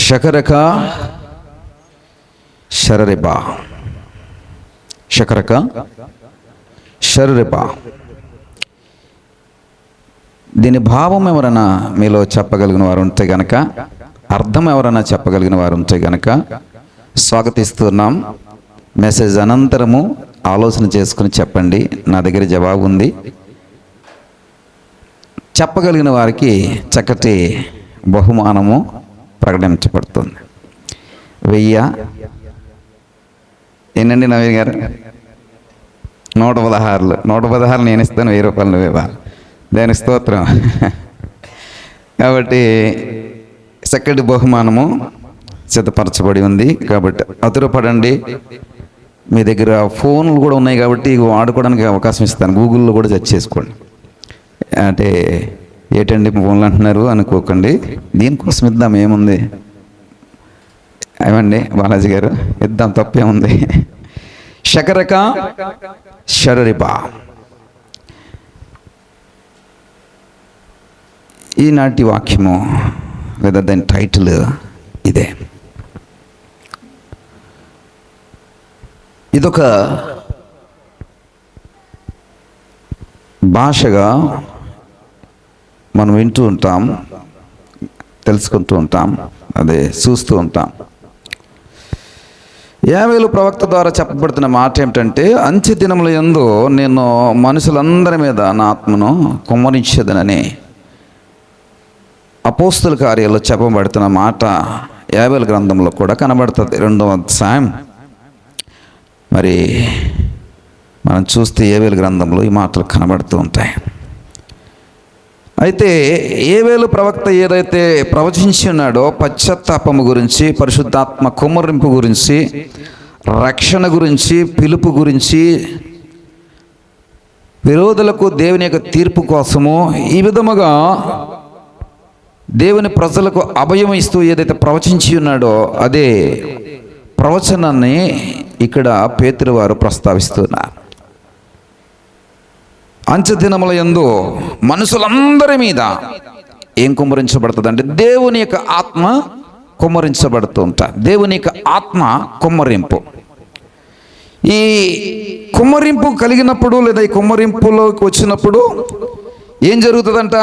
శకరక శరరిబా, శకరక శరరిబా. దీని భావం ఎవరైనా మీలో చెప్పగలిగిన వారు ఉంటే గనక, అర్థం ఎవరైనా చెప్పగలిగిన వారు ఉంటే గనక స్వాగతిస్తున్నాం. మెసేజ్ అనంతరము ఆలోచన చేసుకుని చెప్పండి. నా దగ్గర జవాబు ఉంది. చెప్పగలిగిన వారికి చక్కటి బహుమానము ప్రకటించబడుతుంది. 1000 ఎన్నండి నవీన్ గారు? 116. 116 నేను ఇస్తాను, 1000 రూపాయలు నువ్వు ఇవ్వాలి. దాని స్తోత్రం. కాబట్టి చక్కటి బహుమానము సిద్ధపరచబడి ఉంది. కాబట్టి అతురపడండి. మీ దగ్గర ఫోన్లు కూడా ఉన్నాయి కాబట్టి వాడుకోవడానికి అవకాశం ఇస్తాను. గూగుల్లో కూడా సెర్చ్ చేసుకోండి. అంటే ఏంటండి ఫోన్లు అంటున్నారు అనుకోకండి, దీనికోసం ఇద్దాం, ఏముంది ఏమండి బాలాజీ గారు, ఇద్దాం, తప్పేముంది. శకరక శరరిబా. ఈనాటి వాక్యము లేదా దాని టైటిల్ ఇదే. ఇదొక భాషగా మనం వింటూ ఉంటాం, తెలుసుకుంటూ ఉంటాం, అదే చూస్తూ ఉంటాం. యావేలు ప్రవక్త ద్వారా చెప్పబడుతున్న మాట ఏమిటంటే, అంత్య దినముల యందు నేను మనుషులందరి మీద నా ఆత్మను కుమ్మరించేదనని అపోస్తుల కార్యాల్లో చెప్పబడుతున్న మాట యావేలు గ్రంథంలో కూడా కనబడుతుంది. 2వ అధ్యాయం. మరి మనం చూస్తే యావేలు గ్రంథంలో ఈ మాటలు కనబడుతూ ఉంటాయి. అయితే యావేలు ప్రవక్త ఏదైతే ప్రవచించి ఉన్నాడో పశ్చాత్తాపము గురించి, పరిశుద్ధాత్మ కుమ్మరింపు గురించి, రక్షణ గురించి, పిలుపు గురించి, విరోధులకు దేవుని యొక్క తీర్పు కోసము, ఈ విధముగా దేవుని ప్రజలకు అభయం ఇస్తూ ఏదైతే ప్రవచించి ఉన్నాడో అదే ప్రవచనాన్ని ఇక్కడ పేతురు వారు ప్రస్తావిస్తున్నారు. అంత్య దినముల యందు మనుషులందరి మీద ఏం కుమ్మరించబడుతుంది అంటే దేవుని యొక్క ఆత్మ కుమ్మరించబడుతూ ఉంటారు. దేవుని యొక్క ఆత్మ కుమ్మరింపు. ఈ కుమ్మరింపు కలిగినప్పుడు లేదా ఈ కుమ్మరింపులోకి వచ్చినప్పుడు ఏం జరుగుతుందంట?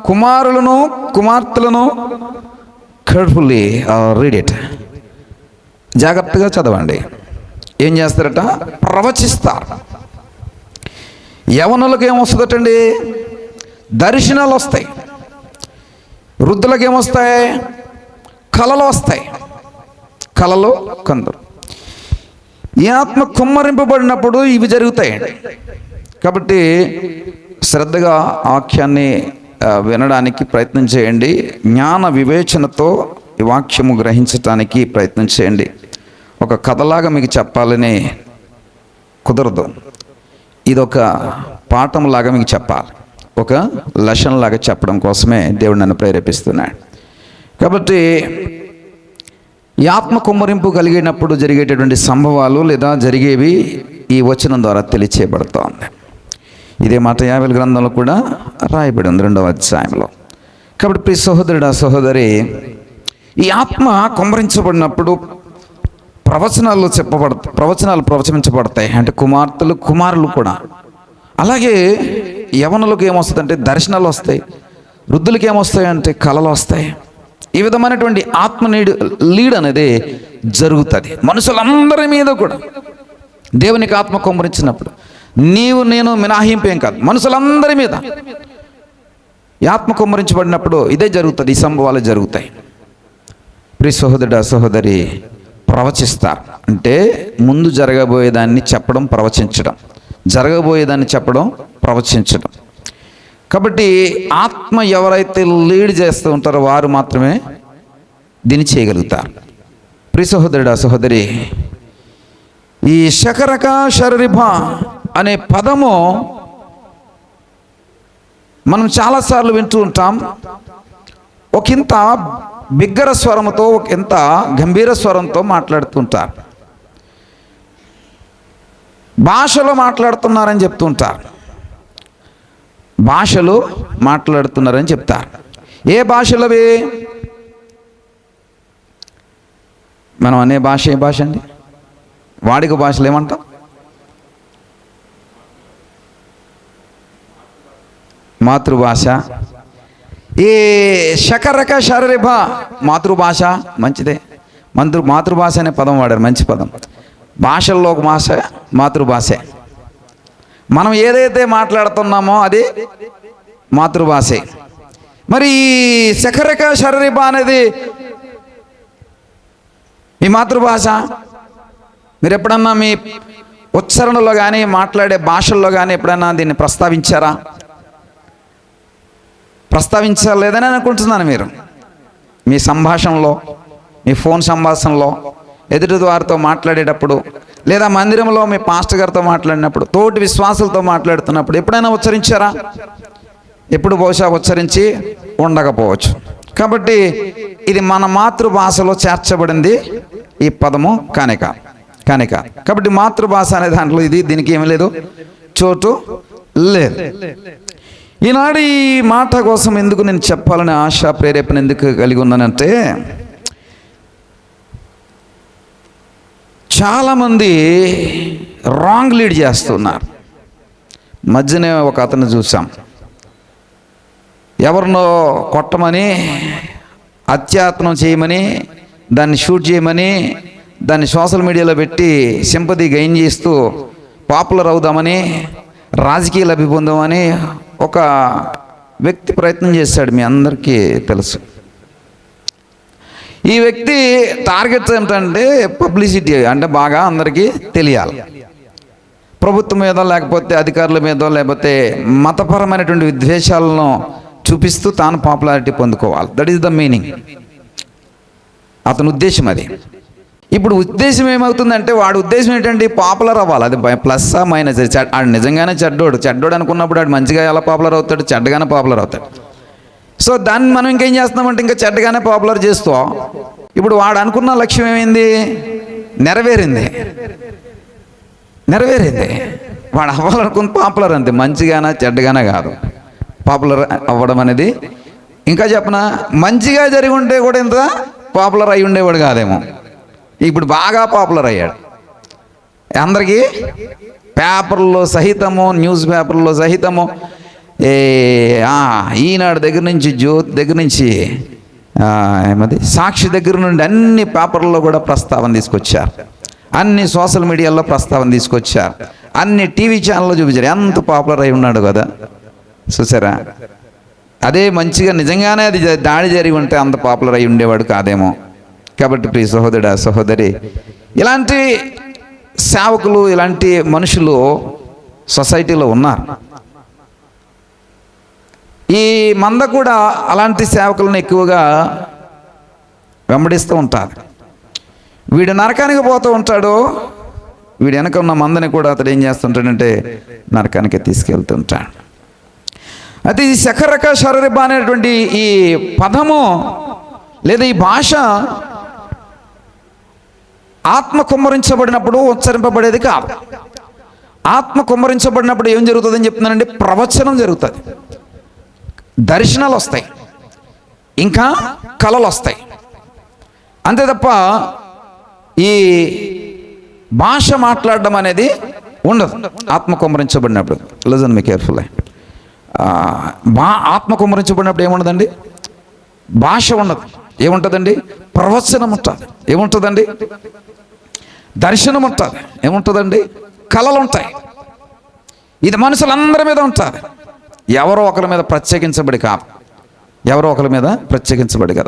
కుమారులను కుమార్తెలను, కేర్ఫుల్లీ రీడ్ ఇట్, జాగ్రత్తగా చదవండి. ఏం చేస్తారట? ప్రవచిస్తారు. యవనులకు ఏమొస్తుందటండి? దర్శనాలు వస్తాయి. వృద్ధులకు ఏమొస్తాయి? కళలు వస్తాయి. కళలు కొందరు. ఈ ఆత్మ కుమ్మరింపబడినప్పుడు ఇవి జరుగుతాయండి. కాబట్టి శ్రద్ధగా వాక్యాన్ని వినడానికి ప్రయత్నం చేయండి. జ్ఞాన వివేచనతో ఈ వాక్యము గ్రహించటానికి ప్రయత్నం చేయండి. ఒక కథలాగా మీకు చెప్పాలని కుదరదు. ఇదొక పాఠంలాగా మీకు చెప్పాలి. ఒక లెసన్ లాగా చెప్పడం కోసమే దేవుడు నన్ను ప్రేరేపిస్తున్నాడు. కాబట్టి ఈ ఆత్మ కుమ్మరింపు కలిగినప్పుడు జరిగేటటువంటి సంభవాలు లేదా జరిగేవి ఈ వచనం ద్వారా తెలియచేయబడుతోంది. ఇదే మాట యావేలు గ్రంథంలో కూడా రాయబడి ఉంది 2వ అధ్యాయంలో. కాబట్టి ప్రియ సహోదరుడా, సహోదరి, ఈ ఆత్మ కుమ్మరించబడినప్పుడు ప్రవచనాలు ప్రవచించబడతాయి. అంటే కుమార్తెలు, కుమారులు కూడా. అలాగే యవనులకు ఏమొస్తుందంటే దర్శనాలు వస్తాయి. వృద్ధులకి ఏమొస్తాయి అంటే కళలు వస్తాయి. ఈ విధమైనటువంటి ఆత్మ లీడ్ అనేది జరుగుతుంది మనుషులందరి మీద కూడా. దేవునికి ఆత్మ కుమ్మరించినప్పుడు నీవు నేను మినహాయింపేం కాదు, మనుషులందరి మీద ఈ ఆత్మ కుమ్మరించబడినప్పుడు ఇదే జరుగుతుంది. ఈ సంభవాలు జరుగుతాయి. ప్రియ సహోదరుడా, సహోదరి, ప్రవచిస్తారు అంటే ముందు జరగబోయేదాన్ని చెప్పడం, ప్రవచించడం. జరగబోయేదాన్ని చెప్పడం, ప్రవచించడం. కాబట్టి ఆత్మ ఎవరైతే లీడ్ చేస్తూ ఉంటారో వారు మాత్రమే దీన్ని చేయగలుగుతారు. ప్రియ సహోదరుడా, సహోదరి, ఈ శకరక శరరిబా అనే పదము మనం చాలాసార్లు వింటూ ఉంటాం. ఒకంత బిగ్గర స్వరంతో, ఒకంత గంభీర స్వరంతో మాట్లాడుతుంటారు. భాషలో మాట్లాడుతున్నారని చెప్తుంటారు. భాషలు మాట్లాడుతున్నారని చెప్తారు. ఏ భాషలవి? మనం అనే భాష ఏ భాష అండి? వాడిక భాషలు ఏమంటాం? మాతృభాష. ఈ శకరక శరరిభ మాతృభాష మంచిదే. మాతృభాష అనే పదం వాడారు, మంచి పదం. భాషల్లో ఒక భాష మాతృభాషే. మనం ఏదైతే మాట్లాడుతున్నామో అది మాతృభాషే. మరి ఈ శకరక శరరిభ అనేది మీ మాతృభాష. మీరు ఎప్పుడన్నా మీ ఉచ్చారణలో కానీ మాట్లాడే భాషల్లో కానీ ఎప్పుడైనా దీన్ని ప్రస్తావించారా? ప్రస్తావించలేదని అనుకుంటున్నాను. మీరు మీ సంభాషణలో, మీ ఫోన్ సంభాషణలో, ఎదుటి వారితో మాట్లాడేటప్పుడు, లేదా మందిరంలో మీ పాస్టర్ గారితో మాట్లాడినప్పుడు, తోటి విశ్వాసులతో మాట్లాడుతున్నప్పుడు ఎప్పుడైనా ఉచ్చరించారా? ఎప్పుడు బహుశా ఉచ్చరించి ఉండకపోవచ్చు. కాబట్టి ఇది మన మాతృభాషలో చేర్చబడింది ఈ పదము కనిక. కాబట్టి మాతృభాష అనే దాంట్లో దీనికి ఏమీ లేదు, చోటు లేదు. ఈనాడు ఈ మాట కోసం ఎందుకు నేను చెప్పాలని ఆశ, ప్రేరేపణ ఎందుకు కలిగి ఉన్నానంటే, చాలామంది రాంగ్ లీడ్ చేస్తున్నారు. మధ్యనే ఒక అతను చూసాం, ఎవరినో కొట్టమని, అత్యాత్నం చేయమని, దాన్ని షూట్ చేయమని, దాన్ని సోషల్ మీడియాలో పెట్టి సింపతి గెయిన్ చేస్తూ పాపులర్ అవుదామని, రాజకీయ లబ్ధి పొందామని ఒక వ్యక్తి ప్రయత్నం చేశాడు. మీ అందరికీ తెలుసు. ఈ వ్యక్తి టార్గెట్స్ ఏంటంటే పబ్లిసిటీ, అంటే బాగా అందరికీ తెలియాలి. ప్రభుత్వం మీదో, లేకపోతే అధికారుల మీదో, లేకపోతే మతపరమైనటువంటి విద్వేషాలను చూపిస్తూ తాను పాపులారిటీ పొందుకోవాలి. That is the meaning. అతని ఉద్దేశం అది. ఇప్పుడు ఉద్దేశం ఏమవుతుందంటే, వాడి ఉద్దేశం ఏంటంటే పాపులర్ అవ్వాలి. అది ప్లస్ మైనస్. ఆడు నిజంగానే చెడ్డోడు అనుకున్నప్పుడు ఆడు మంచిగా ఎలా పాపులర్ అవుతాడు? చెడ్డగానే పాపులర్ అవుతాడు. సో దాన్ని మనం ఇంకేం చేస్తున్నామంటే ఇంకా చెడ్డగానే పాపులర్ చేస్తూ, ఇప్పుడు వాడు అనుకున్న లక్ష్యం ఏమైంది? నెరవేరింది. వాడు అవ్వాలనుకున్న పాపులర్ అంతే, మంచిగానే చెడ్డగానే కాదు. పాపులర్ అవ్వడం అనేది, ఇంకా చెప్పనా, మంచిగా జరిగి ఉంటే కూడా ఇంత పాపులర్ అయి ఉండేవాడు కాదేమో. ఇప్పుడు బాగా పాపులర్ అయ్యాడు. అందరికీ పేపర్లో సహితము, న్యూస్ పేపర్లో సహితము, ఈనాడు దగ్గర నుంచి, జ్యోతి దగ్గర నుంచి, సాక్షి దగ్గర నుండి అన్ని పేపర్లో కూడా ప్రస్తావన తీసుకొచ్చారు. అన్ని సోషల్ మీడియాలో ప్రస్తావన తీసుకొచ్చారు. అన్ని టీవీ ఛానల్లో చూపించారు. ఎంత పాపులర్ అయి ఉన్నాడు కదా, చూసారా? అదే మంచిగా నిజంగానే అది దాడి జరిగి ఉంటే అంత పాపులర్ అయి ఉండేవాడు కాదేమో. కాబట్టి ప్రియ సహోదరుడా, సహోదరి, ఇలాంటి సేవకులు, ఇలాంటి మనుషులు సొసైటీలో ఉన్నారు. ఈ మంద కూడా అలాంటి సేవకులను ఎక్కువగా వెంబడిస్తూ ఉంటారు. వీడు నరకానికి పోతూ ఉంటాడు, వీడు వెనక ఉన్న మందని కూడా అతడు ఏం చేస్తుంటాడంటే నరకానికి తీసుకెళ్తుంటాడు. అయితే ఈ శకరక శరరిభ అనేటువంటి ఈ పదము లేదా ఈ భాష ఆత్మ కుమ్మరించబడినప్పుడు ఉచ్చరింపబడేది కాదు. ఆత్మ కుమ్మరించబడినప్పుడు ఏం జరుగుతుందని చెప్తున్నానండి? ప్రవచనం జరుగుతుంది, దర్శనాలు వస్తాయి, ఇంకా కళలు వస్తాయి. అంతే తప్ప ఈ భాష మాట్లాడడం అనేది ఉండదు ఆత్మ కుమ్మరించబడినప్పుడు. లిజన్ మీ కేర్ఫుల్. ఆత్మ కుమ్మరించబడినప్పుడు ఏముండదండి? భాష ఉండదు. ఏముంటుందండి? ప్రవచనం ఉంటుంది. ఏముంటుందండి? దర్శనం ఉంటుంది. ఏముంటుందండి? కళలు ఉంటాయి. ఇది మనుషులందరి మీద ఉంటుంది. ఎవరో ఒకరి మీద ప్రత్యేకించబడి కాదు,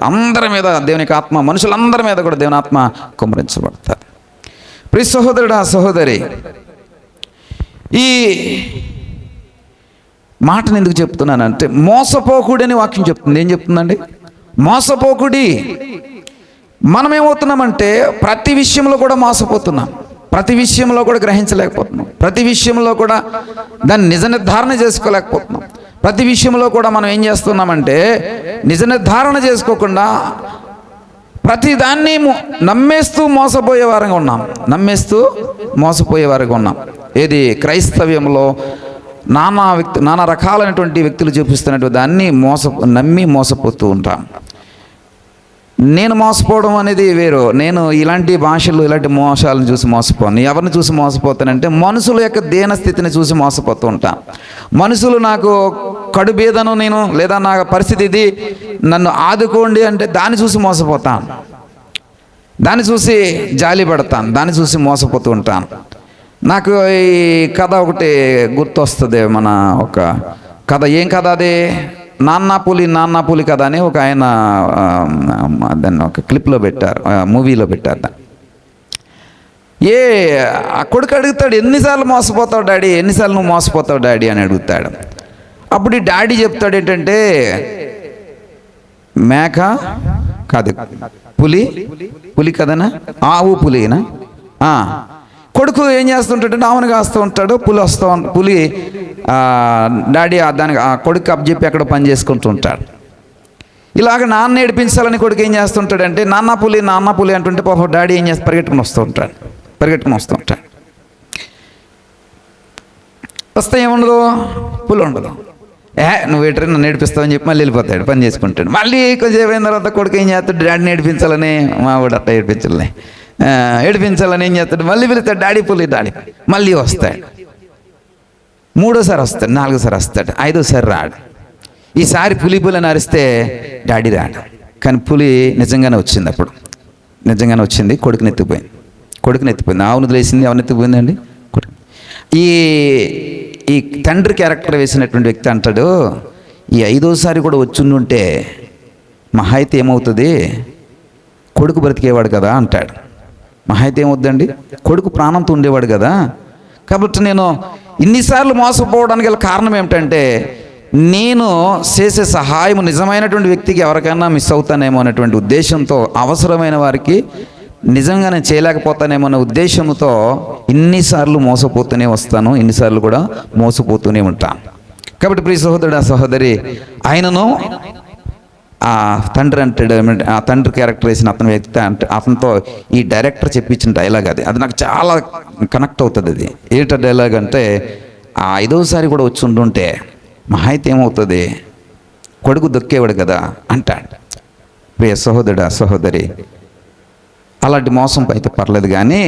అందరి మీద దేవునికి ఆత్మ, మనుషులందరి మీద కూడా దేవుని ఆత్మ కుమ్మరించబడతారు. ప్రియ సహోదరుడా, సహోదరి, ఈ మాటను ఎందుకు చెప్తున్నానంటే, మోసపోకుడి అని వాక్యం చెప్తుంది. ఏం చెప్తుందండి? మోసపోకుడి. మనం ఏమవుతున్నామంటే ప్రతి విషయంలో కూడా మోసపోతున్నాం, ప్రతి విషయంలో కూడా గ్రహించలేకపోతున్నాం, ప్రతి విషయంలో కూడా దాన్ని నిజ నిర్ధారణ చేసుకోలేకపోతున్నాం. ప్రతి విషయంలో కూడా మనం ఏం చేస్తున్నామంటే నిజ నిర్ధారణ చేసుకోకుండా ప్రతి దాన్ని నమ్మేస్తూ మోసపోయే వారంగా ఉన్నాం. ఏది? క్రైస్తవ్యంలో నానా రకాలైనటువంటి వ్యక్తులు చూపిస్తున్నటువంటి దాన్ని నమ్మి మోసపోతూ ఉంటాం. నేను మోసపోవడం అనేది వేరు. నేను ఇలాంటి భాషలు ఇలాంటి మోసాలను చూసి మోసపోను. ఎవరిని చూసి మోసపోతానంటే మనుషుల యొక్క దీన స్థితిని చూసి మోసపోతూ ఉంటాను. మనుషులు నాకు కడుబీదను నేను, లేదా నా పరిస్థితి ఇది, నన్ను ఆదుకోండి అంటే దాన్ని చూసి మోసపోతాను, దాన్ని చూసి జాలి పడతాను, దాన్ని చూసి మోసపోతూ ఉంటాను. నాకు ఈ కథ ఒకటి గుర్తొస్తుంది. మన ఒక కథ, ఏం కథ అది, నాన్న పులి కథ అని ఒక ఆయన దాన్ని ఒక క్లిప్లో పెట్టారు, మూవీలో పెట్టారు దాన్ని. ఆ కొడుకు అడుగుతాడు, ఎన్నిసార్లు మోసపోతావు డాడీ, ఎన్నిసార్లు నువ్వు మోసపోతావు డాడీ అని అడుగుతాడు. అప్పుడు ఈ డాడీ చెప్తాడు ఏంటంటే, మేక కాదు, పులి కదనా, ఆవు పులినా. కొడుకు ఏం చేస్తుంటాడంటే ఆవును కాస్తూ ఉంటాడు, పులి డాడీ దానికి కొడుకు అప్పచెప్పి అక్కడ పని చేసుకుంటూ ఉంటాడు. ఇలాగ నాన్న ఏడిపించాలని కొడుకు ఏం చేస్తుంటాడంటే నాన్న పులి అంటుంటే పాపం డాడీ ఏం చేస్తే పరిగెట్టుకుని వస్తూ ఉంటాడు. వస్తే ఏముండదు, పులి ఉండదు. నువ్వు ఎటరీ నన్ను నేర్పిస్తావని చెప్పి మళ్ళీ వెళ్ళిపోతాడు, పని చేసుకుంటాడు. మళ్ళీ కొంచెం అయిన తర్వాత కొడుకు ఏం చేస్తాడు, డాడీ నేర్పించాలని, మా వాడు అట్లా ఏడిపించాలని ఏం చేస్తాడు, మళ్ళీ వెళుతాడు డాడీ మళ్ళీ వస్తాడు. మూడోసారి వస్తాడు, నాలుగోసారి వస్తాడు, ఐదోసారి రాడు. ఈసారి పులి అని అరిస్తే డాడీ రాడు. కానీ పులి నిజంగానే వచ్చింది. అప్పుడు నిజంగానే వచ్చింది, కొడుకుని ఎత్తిపోయింది. ఆవును వదిలేసింది, ఎవరిని ఎత్తిపోయిందండి, కొడుకు. ఈ తండ్రి క్యారెక్టర్ వేసినటువంటి వ్యక్తి అంటాడు, ఈ ఐదోసారి కూడా వచ్చుండుంటే మహా అయితే ఏమవుతుంది, కొడుకు బ్రతికేవాడు కదా అంటాడు. మహా అయితే ఏమవుద్దండి, కొడుకు ప్రాణంతో ఉండేవాడు కదా. కాబట్టి నేను ఇన్నిసార్లు మోసపోవడానికి గల కారణం ఏమిటంటే, నేను చేసే సహాయం నిజమైనటువంటి వ్యక్తికి ఎవరికైనా మిస్ అవుతానేమో అనేటువంటి ఉద్దేశంతో, అవసరమైన వారికి నిజంగా నేను చేయలేకపోతానేమో అనే ఉద్దేశంతో ఇన్నిసార్లు మోసపోతూనే వస్తాను, ఇన్నిసార్లు కూడా మోసపోతూనే ఉంటాను. కాబట్టి ప్రియ సహోదరుడు, సహోదరి, ఆయనను ఆ తండ్రి అంటాడు, ఆ తండ్రి క్యారెక్టర్ వేసిన అతని వ్యక్తి అంటే అతనితో ఈ డైరెక్టర్ చెప్పించిన డైలాగ్ అది నాకు చాలా కనెక్ట్ అవుతుంది. అది ఏంట డైలాగ్ అంటే, ఆ ఐదోసారి కూడా వచ్చి ఉంటుంటే మహా అయితే ఏమవుతుంది, కొడుకు దొక్కేవాడు కదా అంటాడు. ప్రియ సహోదరుడు, సహోదరి, అలాంటి మోసం అయితే పర్లేదు, కానీ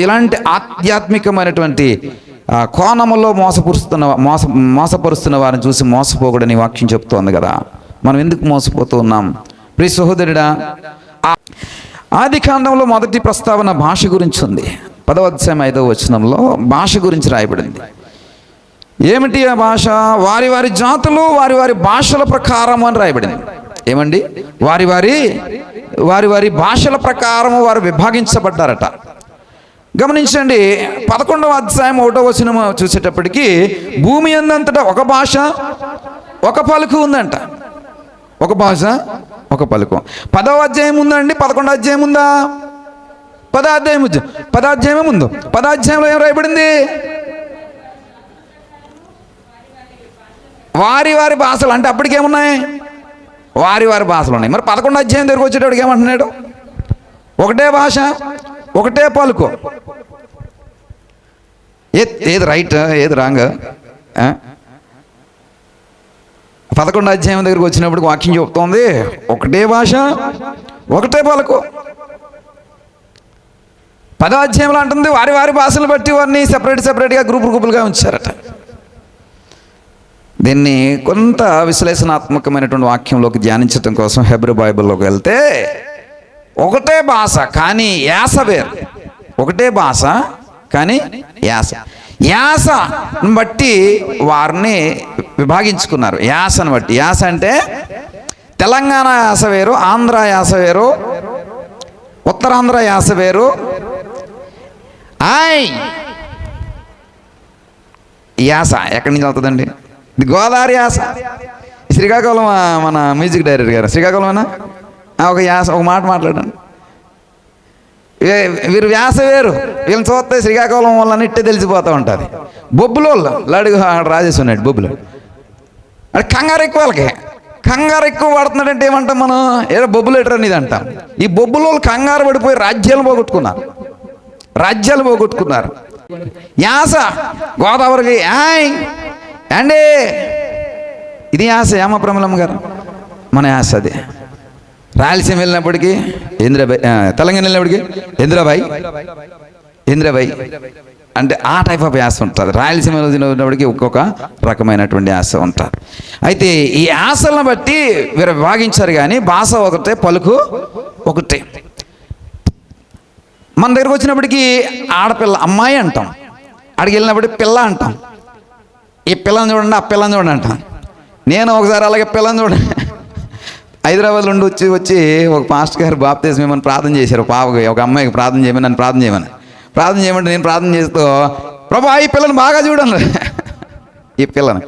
ఇలాంటి ఆధ్యాత్మికమైనటువంటి కోణములో మోసపరుస్తున్న వారిని చూసి మోసపోకూడని వాక్యం చెప్తోంది కదా. మనం ఎందుకు మోసపోతూ ఉన్నాం? ప్రియ సహోదరుడా, ఆది కాండంలో మొదటి ప్రస్తావన భాష గురించి ఉంది. 10వ అధ్యాయం 5వ వచనంలో భాష గురించి రాయబడింది. ఏమిటి ఆ భాష? వారి వారి జాతులు వారి వారి భాషల ప్రకారం అని రాయబడింది. ఏమండి, వారి వారి భాషల ప్రకారము వారు విభాగించబడ్డారట. గమనించండి, 11వ అధ్యాయం 1వ వచనం చూసేటప్పటికి భూమి అందంతటా ఒక భాష ఒక పలుకు ఉందంట. ఒక భాష ఒక పలుకు. 10వ అధ్యాయం ఉందండి, 11వ అధ్యాయం ఉందా? 10వ అధ్యాయమే ముందు. 10వ అధ్యాయంలో ఏం రాయబడింది? వారి వారి భాషలు. అంటే అప్పటికేమున్నాయి? వారి వారి భాషలు ఉన్నాయి. మరి 11వ అధ్యాయం దగ్గరకు వచ్చేటప్పటికి ఏమంటున్నాడు? ఒకటే భాష ఒకటే పలుకు. ఏది రైట్, ఏది రాంగ్? 11వ అధ్యాయం దగ్గరకు వచ్చినప్పుడు వాక్యం చెప్తోంది ఒకటే భాష ఒకటే పలుకు. 10వ అధ్యాయంలో అంటుంది వారి వారి భాషలు బట్టి వారిని సెపరేట్గా గ్రూపులుగా ఉంచారట. దీన్ని కొంత విశ్లేషణాత్మకమైనటువంటి వాక్యంలోకి ధ్యానించడం కోసం హెబ్రీ బైబిల్లోకి వెళ్తే, ఒకటే భాష కానీ యాస వేరు. ఒకటే భాష కానీ యాసను బట్టి వారిని విభాగించుకున్నారు. యాసను బట్టి. యాస అంటే తెలంగాణ యాస వేరు, ఆంధ్ర యాస వేరు, ఉత్తరాంధ్ర యాస వేరు. యాస ఎక్కడి నుంచి అవుతుందండి? ఇది గోదావరి యాస. శ్రీకాకుళం మన మ్యూజిక్ డైరెక్టర్ గారు శ్రీకాకుళమేనా? ఒక యాస, ఒక మాట మాట్లాడండి. వీరు వ్యాస వేరు. వీళ్ళని చూస్తే శ్రీకాకుళం వాళ్ళని ఇట్టే తెలిసిపోతూ ఉంటుంది. బొబ్బులు లడుగు రాజేసి ఉన్నాడు. బొబ్బులు అంటే కంగారు ఎక్కువ. వాళ్ళకి కంగారు ఎక్కువ పడుతున్నాడంటే ఏమంటాం మనం? ఏదో బొబ్బులు ఎటరు అనేది అంటాం. ఈ బొబ్బులు కంగారు పడిపోయి రాజ్యాలు పోగొట్టుకున్నారు. యాస గోదావరికి అండి, ఇది యాస. యామ ప్రమలమ్మ గారు మన యాస అది. రాయలసీమ వెళ్ళినప్పటికీ ఇందిరాబాయ్, తెలంగాణ వెళ్ళినప్పటికీ ఇందిరాబాయ్ అంటే ఆ టైప్ ఆఫ్ యాస ఉంటుంది. రాయలసీమలో ఉన్నప్పటికీ ఒక్కొక్క రకమైనటువంటి యాస ఉంటుంది. అయితే ఈ యాసలను బట్టి వీరు విభాగించారు, కానీ భాష ఒకటే, పలుకు ఒకటే. మన దగ్గరకు వచ్చినప్పటికీ ఆడపిల్ల అమ్మాయి అంటాం, అడిగి వెళ్ళినప్పటికీ పిల్ల అంటాం. ఈ పిల్లని చూడండి, ఆ పిల్లని చూడండి అంటాం. నేను ఒకసారి అలాగే పిల్లని చూడండి హైదరాబాద్ నుండి వచ్చి ఒక పాస్టర్ గారు బాప్తిజం ఏమని ప్రార్థన చేశారు. ఒక అమ్మాయికి ప్రార్థన చేయమని, నన్ను ప్రార్థన చేయమంటే నేను ప్రార్థన చేస్తూ, ప్రభా ఈ పిల్లని బాగా చూడండి, ఈ పిల్లని.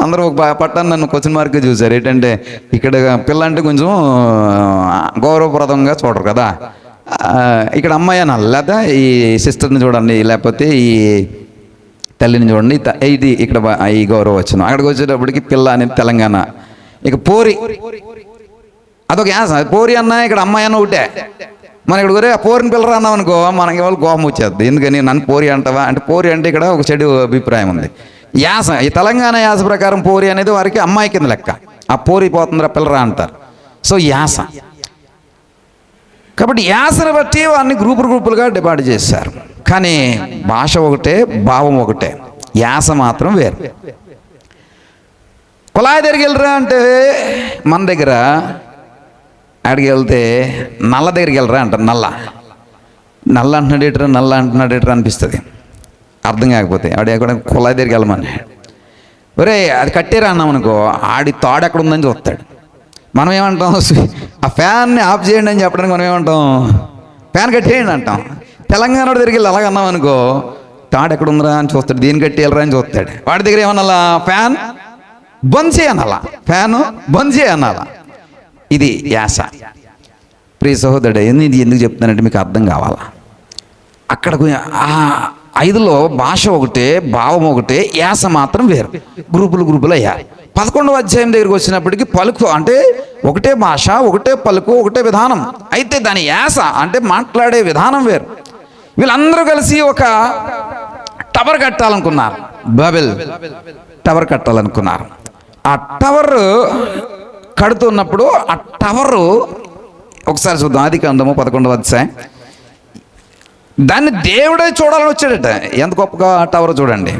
అందరూ ఒక పట్టాన్ని నన్ను క్వశ్చన్ మార్క్గా చూశారు. ఏంటంటే ఇక్కడ పిల్ల అంటే కొంచెం గౌరవప్రదంగా చూడరు కదా, ఇక్కడ అమ్మాయి అనాలి, లేదా ఈ సిస్టర్ని చూడండి, లేకపోతే ఈ తల్లిని చూడండి, ఇది ఇక్కడ ఈ గౌరవం వచ్చిన. అక్కడికి వచ్చేటప్పటికి పిల్ల అనేది తెలంగాణ. ఇక పోరి అదొక యాస. పోరి అన్నా ఇక్కడ అమ్మాయి అన్న ఒకటే. మన ఇక్కడ ఒరే ఆ పోరిని పిల్లరా అన్నాం అనుకో, మనకి వాళ్ళు కోపం వచ్చేది. ఎందుకని నన్ను పోరి అంటావా అంటే, పోరి అంటే ఇక్కడ ఒక చెడు అభిప్రాయం ఉంది. యాస, ఈ తెలంగాణ యాస ప్రకారం పోరి అనేది వారికి అమ్మాయి కింద లెక్క. ఆ పోరి పోతుందిరా పిల్లరా అంటారు. సో యాస. కాబట్టి యాసను బట్టి వారిని గ్రూపులుగా డివైడ్ చేశారు. కానీ భాష ఒకటే, భావం ఒకటే, యాస మాత్రం వేరు. కుళాయి దగ్గరికి వెళ్ళరా అంటే మన దగ్గర, అక్కడికి వెళ్తే నల్ల దగ్గరికి వెళ్ళరా అంటారు. నల్ల అంటున్నాడేటరా అనిపిస్తుంది అర్థం కాకపోతే. ఎక్కడ కుళాయి దగ్గరికి వెళ్ళమని, ఒరే అది కట్టేరా అన్నాం అనుకో, ఆడి తాడు ఎక్కడ ఉందని చూస్తాడు. మనం ఏమంటాం, ఆ ఫ్యాన్ని ఆఫ్ చేయండి అని చెప్పడానికి మనం ఏమంటాం, ఫ్యాన్ కట్టేయండి అంటాం. తెలంగాణ దగ్గరికి వెళ్ళి అలాగ అన్నాం అనుకో, తాడు ఎక్కడ ఉందిరా అని చూస్తాడు, దీన్ని కట్టేయాలరా అని చూస్తాడు. వాడి దగ్గర ఏమన్నా ఫ్యాన్ బంద్ చేయనాలా, ఫ్యాను బంద్ చేయనాలా. ఇది యాస. ప్రియ సహోదరుడు, ఇది ఎందుకు చెప్తున్నానంటే మీకు అర్థం కావాలా. అక్కడ ఆ 5లో భాష ఒకటే, భావం ఒకటే, యాస మాత్రం వేరు. గ్రూపులు అయ్యారు. 11వ అధ్యాయం దగ్గరికి వచ్చినప్పటికీ పలుకు అంటే ఒకటే భాష, ఒకటే పలుకు, ఒకటే విధానం. అయితే దాని యాస అంటే మాట్లాడే విధానం వేరు. వీళ్ళందరూ కలిసి ఒక టవర్ కట్టాలనుకున్నారు. బాబెల్ టవర్ కట్టాలనుకున్నారు. ఆ టవర్ కడుతున్నప్పుడు ఆ టవరు ఒకసారి చూద్దాం. ఆదికాండము 11వ అధ్యాయం. దాన్ని దేవుడే చూడాలని వచ్చాడట. ఎంత గొప్పగా ఆ టవర్ చూడండి.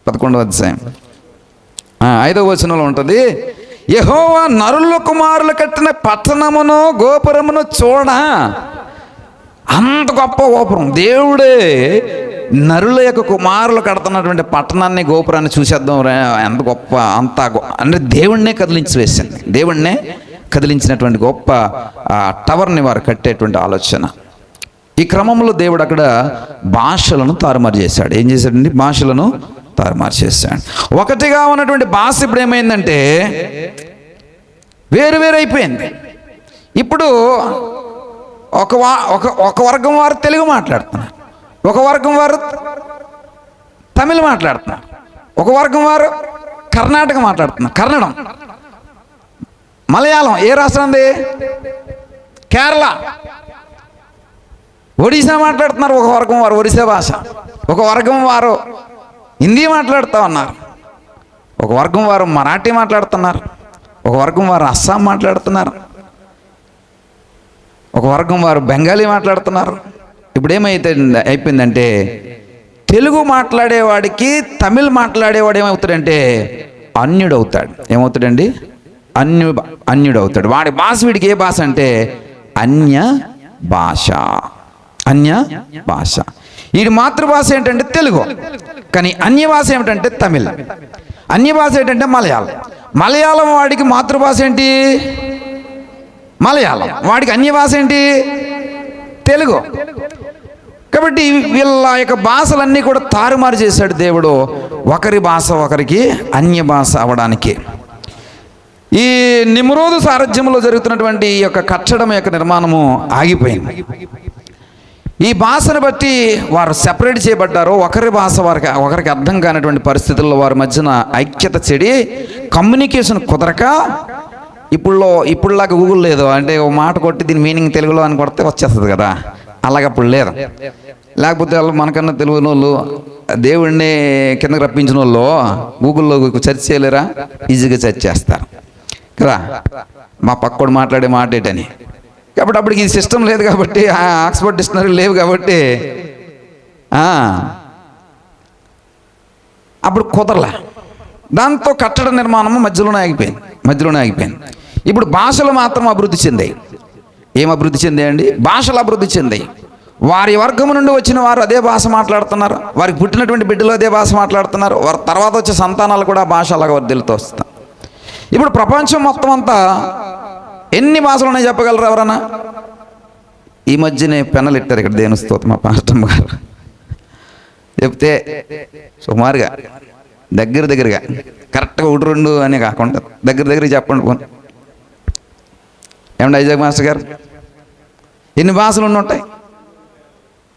11వ అధ్యాయం 5వ వచనంలో ఉంటుంది, యెహోవా నరుల కుమారులు కట్టిన పట్టణమును గోపురమును చూడ. అంత గొప్ప గోపురం. దేవుడే నరుల యొక్క కుమారులు కడుతున్నటువంటి పట్టణాన్ని, గోపురాన్ని చూసేద్దాం ఎంత గొప్ప, అంత అంటే దేవుణ్ణే కదిలించి వేసింది. దేవుణ్ణే కదిలించినటువంటి గొప్ప టవర్ని వారు కట్టేటువంటి ఆలోచన. ఈ క్రమంలో దేవుడు అక్కడ భాషలను తారుమారు చేశాడు. ఏం చేశాడండి? భాషలను తారుమారు చేశాడు. ఒకటిగా ఉన్నటువంటి భాష ఇప్పుడు ఏమైందంటే వేరు అయిపోయింది. ఇప్పుడు ఒక వర్గం వారు తెలుగు మాట్లాడుతున్నారు, ఒక వర్గం వారు తమిళ్ మాట్లాడుతున్నారు, ఒక వర్గం వారు కర్ణాటక మాట్లాడుతున్నారు, కన్నడం, మలయాళం. ఏ రాష్ట్రం? కేరళ, ఒడిశా మాట్లాడుతున్నారు ఒక వర్గం వారు, ఒడిశా భాష. ఒక వర్గం వారు హిందీ మాట్లాడుతూ ఉన్నారు, ఒక వర్గం వారు మరాఠీ మాట్లాడుతున్నారు, ఒక వర్గం వారు అస్సాం మాట్లాడుతున్నారు, ఒక వర్గం వారు బెంగాలీ మాట్లాడుతున్నారు. ఇప్పుడు అయిపోయిందంటే తెలుగు మాట్లాడేవాడికి తమిళ్ మాట్లాడేవాడు ఏమవుతాడంటే అన్యుడు అవుతాడు. ఏమవుతాడండి? అన్యుడు అవుతాడు. వాడి భాష వీడికి ఏ భాష అంటే అన్య భాష. వీడి మాతృభాష ఏంటంటే తెలుగు, కానీ అన్య భాష ఏమిటంటే తమిళ్. అన్య భాష ఏంటంటే మలయాళం. వాడికి మాతృభాష ఏంటి? మలయాళం. వాడికి అన్య భాష ఏంటి? తెలుగు. కాబట్టి వీళ్ళ యొక్క భాషలన్నీ కూడా తారుమారు చేశాడు దేవుడు, ఒకరి భాష ఒకరికి అన్య భాష అవడానికి. ఈ నిమ్రోదు సారథ్యంలో జరుగుతున్నటువంటి ఈ యొక్క కట్టడం యొక్క నిర్మాణము ఆగిపోయింది. ఈ భాషను బట్టి వారు సెపరేట్ చేయబడ్డారు. ఒకరి భాష ఒకరికి అర్థం కానటువంటి పరిస్థితుల్లో వారి మధ్యన ఐక్యత చెడి, కమ్యూనికేషన్ కుదరక, ఇప్పుడులాగా గూగుల్ లేదు అంటే ఒక మాట కొట్టి దీని మీనింగ్ తెలుగులో అని కొడితే వచ్చేస్తుంది కదా, అలాగప్పుడు లేదు. లేకపోతే వాళ్ళు మనకన్నా తెలుగుని వాళ్ళు, దేవుడిని కిందకి రప్పించిన వాళ్ళు గూగుల్లో సెర్చ్ చేయలేరా? ఈజీగా సెర్చ్ చేస్తారు. కదా, మా పక్కోడు మాట్లాడే మాట ఏంటని. కాబట్టి అప్పటికి ఈ సిస్టమ్ లేదు కాబట్టి, ఆక్స్ఫర్డ్ డిక్షనరీ లేవు కాబట్టి అప్పుడు కుదరలే. దాంతో కట్టడ నిర్మాణము మధ్యలోనే ఆగిపోయింది. ఇప్పుడు భాషలు మాత్రం అభివృద్ధి చెందాయి. ఏం అభివృద్ధి చెందాయండి? భాషలు అభివృద్ధి చెందాయి. వారి వర్గం నుండి వచ్చిన వారు అదే భాష మాట్లాడుతున్నారు, వారికి పుట్టినటువంటి బిడ్డలు అదే భాష మాట్లాడుతున్నారు, వారి తర్వాత వచ్చే సంతానాలు కూడా భాష అలాగ వర్ధిల్లుతూ వస్తారు. ఇప్పుడు ప్రపంచం మొత్తం అంతా ఎన్ని భాషలు ఉన్నాయి చెప్పగలరు ఎవరన్నా? ఈ మధ్యనే పెన్నలు ఇట్టారు ఇక్కడ, దేవుని స్తోత్రం, మా పాస్టమ్ గారు చెప్తే సుమారుగా దగ్గరగా కరెక్ట్గా 1-2 అని కాకుండా దగ్గర చెప్పండి పోను. ఏమండి ఐజాక్ మాస్టర్ గారు, ఎన్ని భాషలు ఉంటాయి?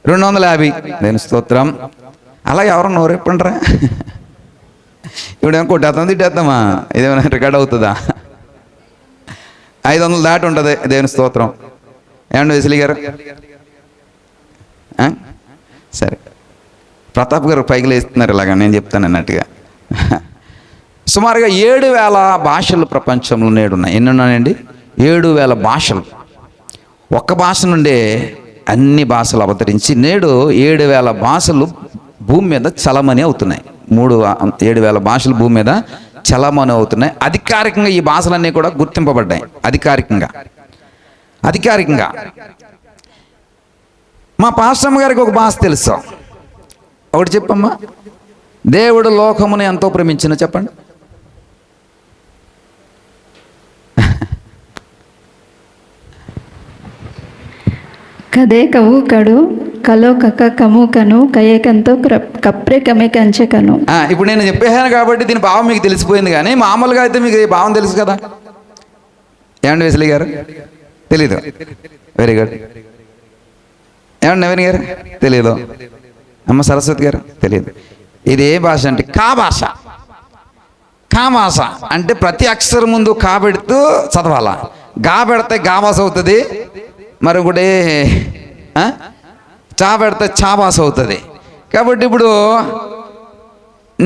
250. దేవుని స్తోత్రం. అలాగే ఎవరన్నా నోరెప్పండిరా. ఇప్పుడేమో కొట్టేస్తాం తిట్టేస్తామా? ఇదేమైనా రికార్డ్ అవుతుందా? 500 దాటి ఉంటుంది. దేవుని స్తోత్రం. ఏమండి వెసిలి గారు? సరే, ప్రతాప్ గారు పైకి లేస్తున్నారు ఇలాగా, నేను చెప్తాను అన్నట్టుగా. సుమారుగా 7000 భాషలు ప్రపంచంలో నేడున్నాయి. ఎన్ని ఉన్నాయండి? 7000 భాషలు. ఒక్క భాష నుండే అన్ని భాషలు అవతరించి నేడు 7000 భాషలు భూమి మీద చలమణి అవుతున్నాయి. 7000 భాషలు భూమి మీద చలమణి అవుతున్నాయి. అధికారికంగా ఈ భాషలన్నీ కూడా గుర్తింపబడ్డాయి. అధికారికంగా మా పాస్టమ్ గారికి ఒక భాష తెలుసు. ఒకటి చెప్పమ్మా. దేవుడు లోకమును ఎంతో ప్రేమించిన చెప్పండి. కదే కవు కడు కలో కక కము కను కయేకంతో కప్రే కమే కంచెకను. ఇప్పుడు నేను చెప్పేసాను కాబట్టి దీని భావం మీకు తెలిసిపోయింది, కానీ మామూలుగా అయితే మీకు ఈ భావం తెలుసు కదా. ఏమండి వెసిలి గారు? తెలీదు. Very good. ఏమండి నవీన్ గారు? తెలీదు. అమ్మ సరస్వతి గారు? తెలియదు. ఇది ఏ భాష అంటే కా భాష. అంటే ప్రతి అక్షరం ముందు కా పెడుతూ చదవాలా. గా పెడితే గా భాష అవుతుంది, మరొకటి చా పెడితే చా భాష అవుతుంది. కాబట్టి ఇప్పుడు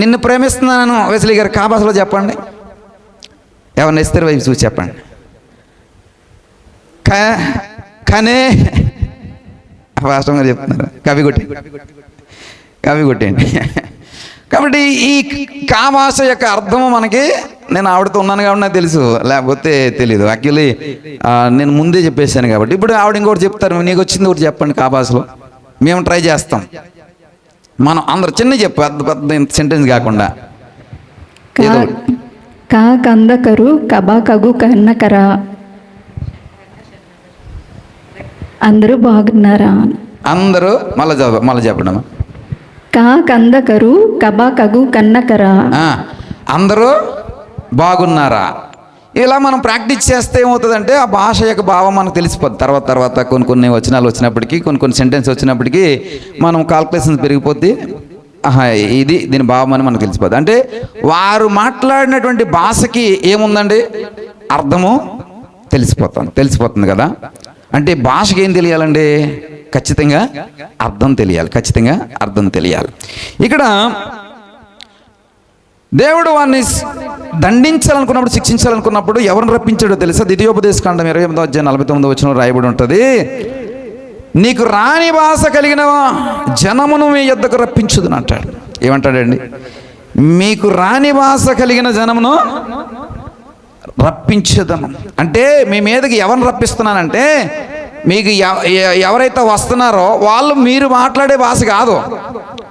నిన్ను ప్రేమిస్తున్నాను వెసిలి గారు కా భాషలో చెప్పండి. ఎవరిని ఇస్తారు వైపు చూసి చెప్పండి. కనే భాష చెప్తున్నారు. కవి కొట్టేయండి. కాబట్టి ఈ కా భాష యొక్క అర్థము మనకి, నేను ఆవిడతో ఉన్నాను కాబట్టి నాకు తెలుసు, లేకపోతే తెలీదు. యాక్చువల్లీ నేను ముందే చెప్పేశాను కాబట్టి. ఇప్పుడు ఆవిడ ఇంకోటి చెప్తారు, నీకు వచ్చింది ఒకటి చెప్పండి కా భాషలో. మేము ట్రై చేస్తాం. మనం అందరు చిన్న చెప్పు, పెద్ద సెంటెన్స్ కాకుండా. కా కందకరు కబా కగు కన్నకరా. అందరూ బాగున్నారా? అందరూ మళ్ళీ చెప్పండి. కా కందకరు కబా కగు కన్నకరా. అందరూ బాగున్నారా? ఇలా మనం ప్రాక్టీస్ చేస్తే ఏమవుతుందంటే ఆ భాష యొక్క భావం మనకు తెలిసిపోద్ది. తర్వాత కొన్ని వచనాలు వచ్చినప్పటికీ, కొన్ని సెంటెన్స్ వచ్చినప్పటికీ మనం కాల్కులేషన్స్ పెరిగిపోద్ది. ఇది దీని భావం అని మనకు తెలిసిపోద్ది. అంటే వారు మాట్లాడినటువంటి భాషకి ఏముందండి? అర్థము తెలిసిపోతుంది కదా. అంటే భాషకి ఏం తెలియాలండి? ఖచ్చితంగా అర్థం తెలియాలి. ఇక్కడ దేవుడు వారిని దండించాలనుకున్నప్పుడు, శిక్షించాలనుకున్నప్పుడు ఎవరిని రప్పించాడో తెలుసా? ద్వితీయోపదేశకాండం 28:49 రాయబడి ఉంటుంది. నీకు రాని భాష కలిగిన జనమును మీ యొద్దకు రప్పించుదును అంటాడు. ఏమంటాడండి? మీకు రాని భాష కలిగిన జనమును రప్పించుదను. అంటే మీ మీదకి ఎవరిని రప్పిస్తున్నానంటే, మీకు ఎవరైతే వస్తున్నారో వాళ్ళు మీరు మాట్లాడే భాష కాదు,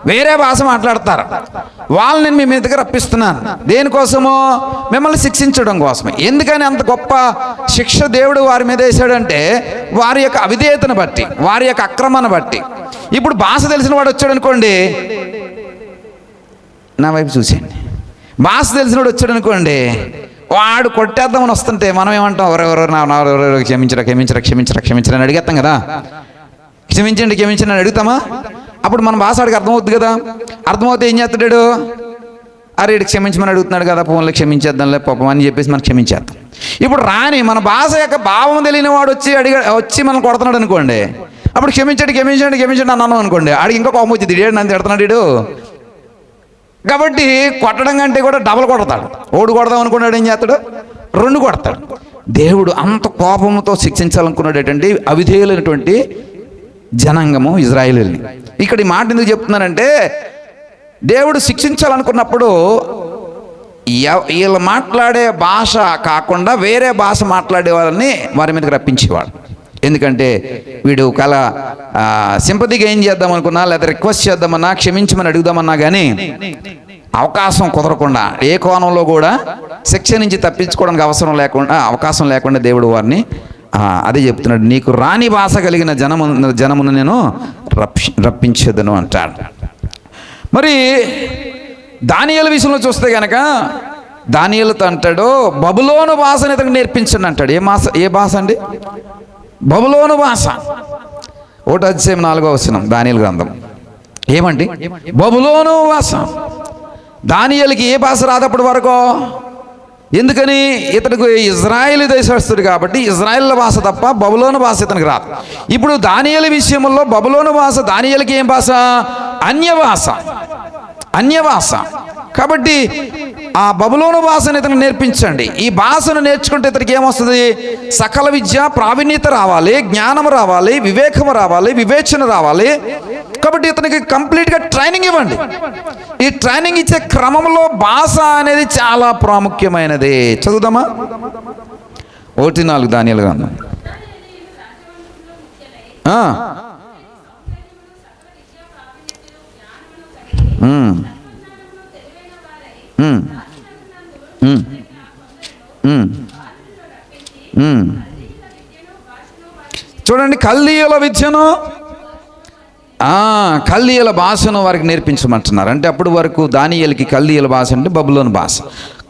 వేరే భాష మాట్లాడతారు. వాళ్ళని నేను మీ మీదకి రప్పిస్తున్నాను. దేనికోసమో? మిమ్మల్ని శిక్షించడం కోసమే. ఎందుకని అంత గొప్ప శిక్ష దేవుడు వారి మీద వేసాడంటే, వారి యొక్క అవిధేయతను బట్టి, వారి యొక్క అక్రమాన్ని బట్టి. ఇప్పుడు భాష తెలిసిన వాడు వచ్చాడు అనుకోండి, నా వైపు చూసేయండి. భాష తెలిసిన వాడు వచ్చాడు అనుకోండి, వాడు కొట్టేద్దామని వస్తుంటే మనం ఏమంటాం? ఎవరెవరు క్షమించరా అని అడిగేస్తాం కదా. క్షమించండి అని అడుగుతామా? అప్పుడు మన భాష ఆడికి అర్థమవుతుంది కదా. అర్థమవుతే ఏం చేస్తాడు? అరే ఇటు క్షమించమని అడుగుతున్నాడు కదా, ఫోన్లో క్షమించేద్దాంలే పాపం అని చెప్పేసి మనం క్షమించేద్దాం. ఇప్పుడు రాని మన భాష యొక్క భావం తెలియని వాడు వచ్చి మనం కొడుతున్నాడు అనుకోండి, అప్పుడు క్షమించండి అన్నాను అనుకోండి, ఆడికి ఇంకా కోపం వచ్చింది, ఇదేడు నన్ను తిడుతున్నాడు. కాబట్టి కొట్టడం కంటే కూడా డబల్ కొడతాడు. ఓడి కొడదాం అనుకున్నాడు, ఏం చేస్తాడు? రెండు కొడతాడు. దేవుడు అంత కోపంతో శిక్షించాలనుకున్నాడు ఏంటంటే అవిధేయులైనటువంటి జనాంగము ఇజ్రాయేలీయుల్ని. ఇక్కడ ఈ మాట ఎందుకు చెప్తున్నానంటే, దేవుడు శిక్షించాలనుకున్నప్పుడు వీళ్ళు మాట్లాడే భాష కాకుండా వేరే భాష మాట్లాడే వాళ్ళని వారి మీదకి రప్పించేవాడు. ఎందుకంటే వీడు కల సింపతిగా ఏం చేద్దాం అనుకున్నా, లేదా రిక్వెస్ట్ చేద్దామన్నా, క్షమించమని అడుగుదామన్నా కానీ అవకాశం కుదరకుండా, ఏ కోణంలో కూడా శిక్ష నుంచి తప్పించుకోవడానికి అవకాశం లేకుండా దేవుడు వారిని అదే చెప్తున్నాడు, నీకు రాని భాష కలిగిన జనమును నేను రప్పించేదను అంటాడు. మరి దానియేలు విషయంలో చూస్తే కనుక దానియేలుతో అంటాడు, బబులోను భాషను ఇతనికి నేర్పించండి అంటాడు. ఏ భాష అండి? బబులోను భాష. 1:4 దానియేలు గ్రంథం ఏమండి? బబులోను భాష. దానియేలుకి ఏ భాష రాదప్పటి వరకు. ఎందుకని? ఇతనికి ఇజ్రాయేల్ దేశస్తుడు కాబట్టి ఇజ్రాయేల్ భాష తప్ప బబులోను భాష ఇతనికి రాదు. ఇప్పుడు దానియేలు విషయంలో బబులోను భాష, దానియేలుకి ఏం భాష? అన్య భాష. కాబట్టి ఆ బబులోను భాషను ఇతను నేర్పించండి. ఈ భాషను నేర్చుకుంటే ఇతనికి ఏమొస్తుంది? సకల విద్య ప్రావీణ్యత రావాలి, జ్ఞానం రావాలి, వివేకం రావాలి, వివేచన రావాలి. కాబట్టి ఇతనికి కంప్లీట్గా ట్రైనింగ్ ఇవ్వండి. ఈ ట్రైనింగ్ ఇచ్చే క్రమంలో భాష అనేది చాలా ప్రాముఖ్యమైనది. చదువుదామా? 1:4 దానియేలు గ్రంథం. చూడండి, కల్దీయుల విద్యను, కల్దీయుల భాషను వారికి నేర్పించమంటున్నారు. అంటే అప్పుడు వరకు దానియేలుకి కల్దీయుల భాష అంటే బబులోను భాష,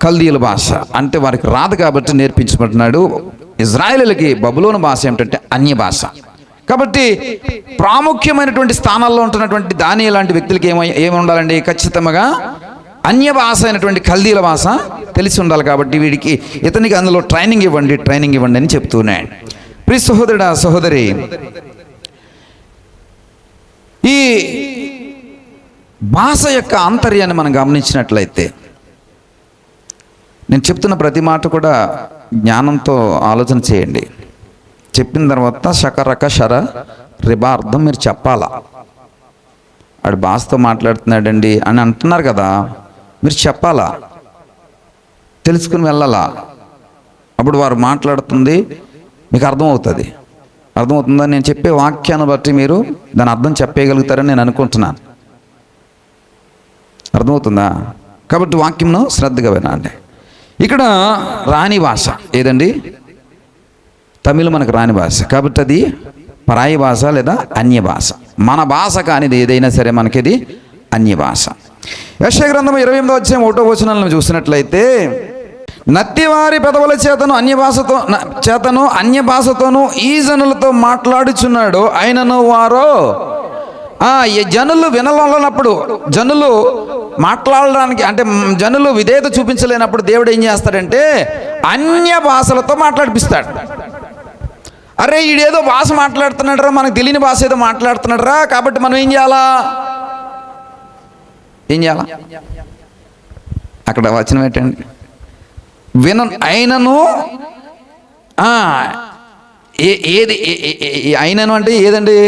కల్దీయుల భాష అంటే వారికి రాదు కాబట్టి నేర్పించమంటున్నాడు. ఇజ్రాయేలీయులకి బబులోను భాష ఏమిటంటే అన్య భాష. కాబట్టి ప్రాముఖ్యమైనటువంటి స్థానాల్లో ఉంటున్నటువంటి దానియేలు లాంటి వ్యక్తులకి ఏమి ఉండాలండి? ఖచ్చితంగా అన్య భాష అయినటువంటి కల్దీల భాష తెలిసి ఉండాలి. కాబట్టి ఇతనికి అందులో ట్రైనింగ్ ఇవ్వండి అని చెప్తున్నాడు. ప్రియ సహోదరుడా, సహోదరి, ఈ భాష యొక్క ఆంతర్యాన్ని మనం గమనించినట్లయితే, నేను చెప్తున్న ప్రతి మాట కూడా జ్ఞానంతో ఆలోచన చేయండి. చెప్పిన తర్వాత శకరక శర రిబార్థం మీరు చెప్పాలా. వాడు భాషతో మాట్లాడుతున్నాడండి అని అంటున్నారు కదా, మీరు చెప్పాలా, తెలుసుకుని వెళ్ళాలా. అప్పుడు వారు మాట్లాడుతుంది మీకు అర్థమవుతుందా? నేను చెప్పే వాక్యాన్ని బట్టి మీరు దాని అర్థం చెప్పగలుగుతారని నేను అనుకుంటున్నాను. అర్థమవుతుందా? కాబట్టి వాక్యంను శ్రద్ధగా వినండి. ఇక్కడ రాని భాష ఏదండి? తమిళ మనకు రాని భాష కాబట్టి అది పరాయి భాష లేదా అన్య భాష. మన భాష కానిది ఏదైనా సరే మనకిది అన్య భాష. యెషయా గ్రంథం 28:1 చూసినట్లయితే, నత్తివారి పెదవుల చేతను అన్య భాషతోనూ ఈ జనులతో మాట్లాడుచున్నాడు. అయినను వారు జనులు వినలన్నప్పుడు, జనులు మాట్లాడడానికి అంటే జనులు విధేయత చూపించలేనప్పుడు దేవుడు ఏం చేస్తాడంటే అన్య భాషలతో మాట్లాడిపిస్తాడు. అరే ఈడేదో భాష మాట్లాడుతున్నాడరా, మనకు తెలియని భాష ఏదో మాట్లాడుతున్నాడరా, కాబట్టి మనం ఏం చేయాలా? అక్కడ వచనం ఏంటండి? అయినను అయినను అంటే ఏదండి?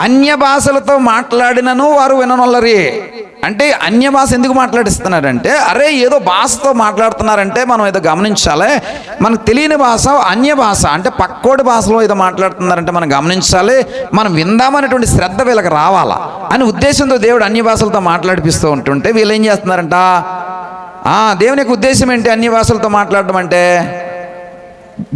అన్య భాషలతో మాట్లాడినను వారు విననొల్లరి. అంటే అన్య భాష ఎందుకు మాట్లాడిస్తున్నారంటే, అరే ఏదో భాషతో మాట్లాడుతున్నారంటే మనం ఏదో గమనించాలి. మనకు తెలియని భాష అన్య భాష అంటే పక్కోడి భాషలో ఏదో మాట్లాడుతున్నారంటే మనం గమనించాలి, మనం విందామనేటువంటి శ్రద్ధ వీళ్ళకి రావాలా అని ఉద్దేశంతో దేవుడు అన్య భాషలతో మాట్లాడిపిస్తూ ఉంటుంటే వీళ్ళు ఏం చేస్తున్నారంట? దేవుని యొక్క ఉద్దేశం ఏంటి? అన్య భాషలతో మాట్లాడడం అంటే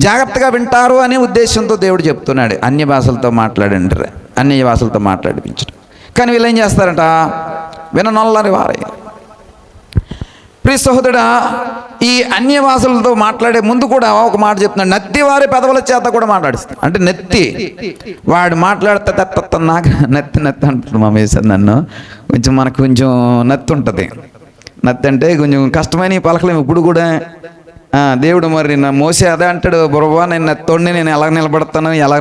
జాగ్రత్తగా వింటారు అనే ఉద్దేశంతో దేవుడు చెప్తున్నాడు అన్య భాషలతో మాట్లాడండి, అన్య భాషలతో మాట్లాడిపించడం. కానీ వీళ్ళు ఏం చేస్తారంట? విననొల్లని వారే. ప్రియ సహోదరుడా, ఈ అన్య భాషలతో మాట్లాడే ముందు కూడా ఒక మాట చెప్తున్నాడు, నత్తివారి పెదవుల చేత కూడా మాట్లాడిస్తాడు. అంటే నెత్తి వాడు మాట్లాడితే నాకు నెత్తి అంటాడు. మా వేసారు నన్ను మనకు కొంచెం నత్తి ఉంటుంది. నత్తి అంటే కొంచెం కష్టమైన పలకలేము ఇప్పుడు కూడా. దేవుడు మరి నా మోసే అదే అంటాడు, బుర్రవా నేను నత్తోడిని, నేను ఎలా నిలబడతాను, ఎలా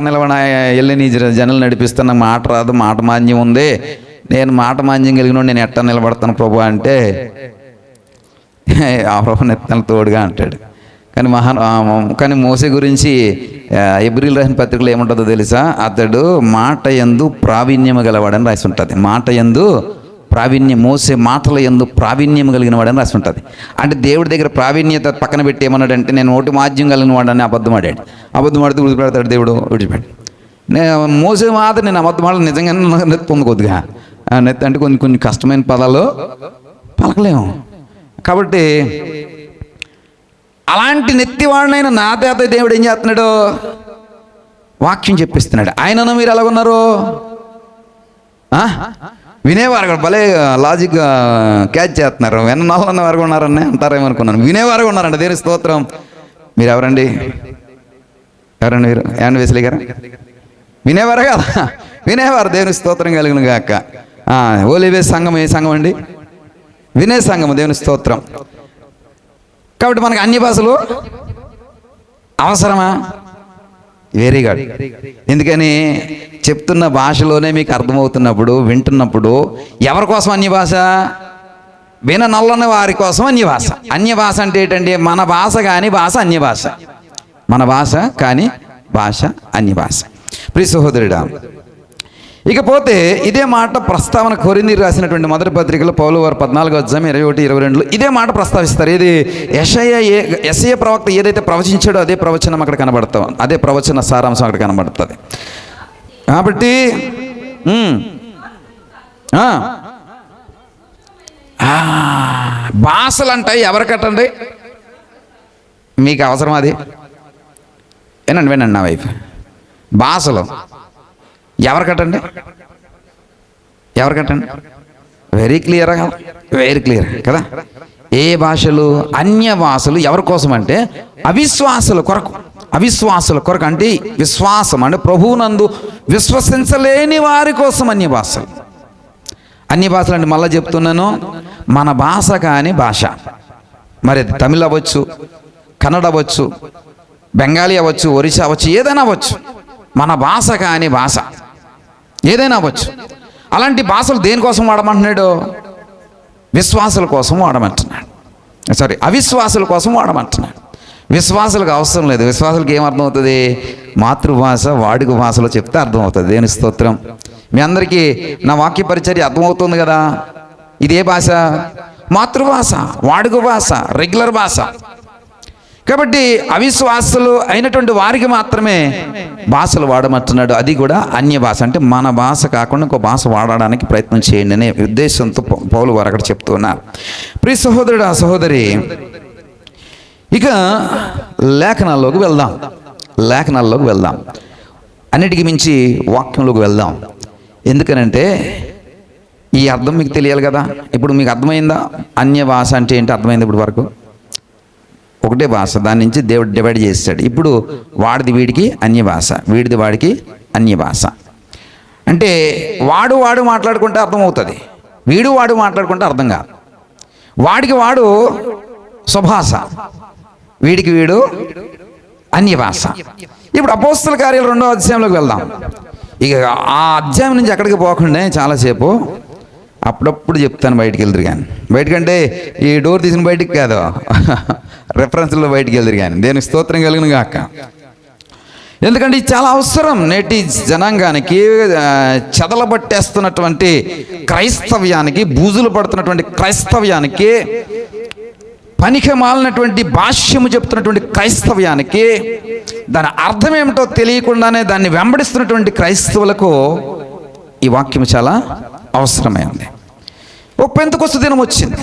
వెళ్ళి నీ జనులు నడిపిస్తాను, నాకు మాట రాదు, మాట మాంద్యం ఉంది, నేను మాట మాంద్యం కలిగిన నేను ఎట్టా నిలబడతాను ప్రభు అంటే ఆ ప్రభు నెత్తలు తోడుగా అంటాడు. కానీ మోసే గురించి ఎబ్రిల్ రాసిన పత్రికలో ఏముంటుందో తెలుసా? అతడు మాట యందు ప్రావీణ్యము గలవాడని రాసి ఉంటుంది. మాట యందు ప్రావీణ్యం, మోసే మాటల యందు ప్రావీణ్యం కలిగిన వాడని రాసి ఉంటుంది. అంటే దేవుడి దగ్గర ప్రావీణ్యత పక్కన పెట్టి ఏమన్నాడంటే నేను ఒకటి మాధ్యం కలిగిన వాడని అబద్ధం ఆడాడు. అబద్ధం ఆడితే విడిచిపెడతాడు దేవుడు, విడిచిపెట్టాడు. మోసే మాట నేను అబద్ధం ఆడ నిజంగానే నెత్తి ఉంది కొద్దిగా, నెత్తి అంటే కొన్ని కష్టమైన పదాలు పలకలేము. కాబట్టి అలాంటి నెత్తివాడినైనా నా తాత దేవుడు ఏం చేస్తున్నాడు? వాక్యం చెప్పిస్తున్నాడు. ఆయనను మీరు ఎలా ఉన్నారు? వినేవారు కూడా భలే లాజిక్గా క్యాచ్ చేస్తున్నారు. వెన్న వారు ఉన్నారని అంటారేమనుకున్నాను. వినేవారు ఉన్నారండి. దేవుని స్తోత్రం. మీరు ఎవరండి? మీరు యాండ్ వేసలి గారు వినేవారు కదా? వినేవారు. దేవుని స్తోత్రం కలిగిన గాక. ఓలివే సంఘం ఏ సంఘం అండి? వినే సంఘం. దేవుని స్తోత్రం. కాబట్టి మనకు అన్ని భాషలు అవసరమా? Very good. ఎందుకని చెప్తున్న భాషలోనే మీకు అర్థమవుతున్నప్పుడు, వింటున్నప్పుడు ఎవరి కోసం అన్య భాష? విననల్లని వారి కోసం అన్య భాష. అన్య భాష అంటే ఏంటండి? మన భాష కాని భాష అన్య భాష. మన భాష కాని భాష అన్య భాష. ప్రియ సహోదరుడా, ఇకపోతే ఇదే మాట ప్రస్తావన కొరింథీయులకు రాసినటువంటి మొదటి పత్రికలో పౌలు వారు 14:21-22 ఇదే మాట ప్రస్తావిస్తారు. ఇది యెషయా ప్రవక్త ఏదైతే ప్రవచించాడో అదే ప్రవచనం అక్కడ కనబడతాం, అదే ప్రవచన సారాంశం అక్కడ కనబడుతుంది. కాబట్టి భాషలు అంటాయి ఎవరికట్టండి? మీకు అవసరం అది? వినండి నా వైపు. భాషలు ఎవరికట్టండి? వెరీ క్లియర్గా, వెరీ క్లియర్ కదా. ఏ భాషలు? అన్య భాషలు ఎవరి కోసం అంటే అవిశ్వాసుల కొరకు. అవిశ్వాసుల కొరకు అంటే విశ్వాసం అంటే ప్రభువునందు విశ్వసించలేని వారి కోసం అన్య భాషలు. అన్య భాషలు అంటే మళ్ళీ చెప్తున్నాను, మన భాష కాని భాష. మరి అది తమిళ్ అవ్వచ్చు, కన్నడ అవ్వచ్చు, బెంగాలీ అవ్వచ్చు, ఒరిస్సా అవ్వచ్చు, ఏదైనా అవ్వచ్చు. మన భాష కాని భాష ఏదైనా అవ్వచ్చు. అలాంటి భాషలు దేనికోసం వాడమంటున్నాడు? విశ్వాసుల కోసం వాడమంటున్నాడు. అవిశ్వాసుల కోసం వాడమంటున్నాడు. విశ్వాసులకు అవసరం లేదు. విశ్వాసులకు ఏం అర్థమవుతుంది? మాతృభాష వాడుక భాషలో చెప్తే అర్థమవుతుంది. దేవుని స్తోత్రం. మీ అందరికీ నా వాక్య పరిచర్య అర్థమవుతుంది కదా. ఇదే భాష, మాతృభాష, వాడుక భాష, రెగ్యులర్ భాష. కాబట్టి అవిశ్వాసులు అయినటువంటి వారికి మాత్రమే భాషలు వాడమంటున్నాడు. అది కూడా అన్య భాష. అంటే మన భాష కాకుండా ఇంకో భాష వాడడానికి ప్రయత్నం చేయండి అనే ఉద్దేశంతో పౌలు వారు అక్కడ చెప్తున్నారు. ప్రియ సహోదరుడు, ఆ సహోదరి, ఇక లేఖనాల్లోకి వెళ్దాం. అన్నిటికీ మించి వాక్యంలోకి వెళ్దాం. ఎందుకనంటే ఈ అర్థం మీకు తెలియాలి కదా. ఇప్పుడు మీకు అర్థమైందా? అన్య భాష అంటే ఏంటి అర్థమైంది? ఇప్పుడు వరకు ఒకటే భాష, దాని నుంచి దేవుడు డివైడ్ చేస్తాడు. ఇప్పుడు వాడిది వీడికి అన్య భాష, వీడిది వాడికి అన్య భాష. అంటే వాడు మాట్లాడుకుంటే అర్థమవుతుంది, వాడు మాట్లాడుకుంటే అర్థం కాదు. వాడికి వాడు స్వభాష, వీడికి వీడు అన్య భాష. ఇప్పుడు అపోస్తల కార్యాలు 2వ అధ్యాయంలోకి వెళ్దాం. ఇక ఆ అధ్యాయం నుంచి ఎక్కడికి పోకుండా చాలాసేపు అప్పుడప్పుడు చెప్తాను బయటికి వెళ్తురు కానీ. బయటకంటే ఈ డోర్ తీసిన బయటికి కాదు, రెఫరెన్స్లో బయటికి వెళ్తురు కానీ. దేనికి స్తోత్రం కలిగిన గాక. ఎందుకంటే ఇది చాలా అవసరం నేటి జనాంగానికి, చెదలబట్టేస్తున్నటువంటి క్రైస్తవ్యానికి, బూజులు పడుతున్నటువంటి క్రైస్తవ్యానికి, పనికి మాలినటువంటి భాష్యము చెప్తున్నటువంటి క్రైస్తవ్యానికి, దాని అర్థం ఏమిటో తెలియకుండానే దాన్ని వెంబడిస్తున్నటువంటి క్రైస్తవులకు ఈ వాక్యం చాలా అవసరమైంది. ఒక పెంతెకొస్తు దినం వచ్చింది,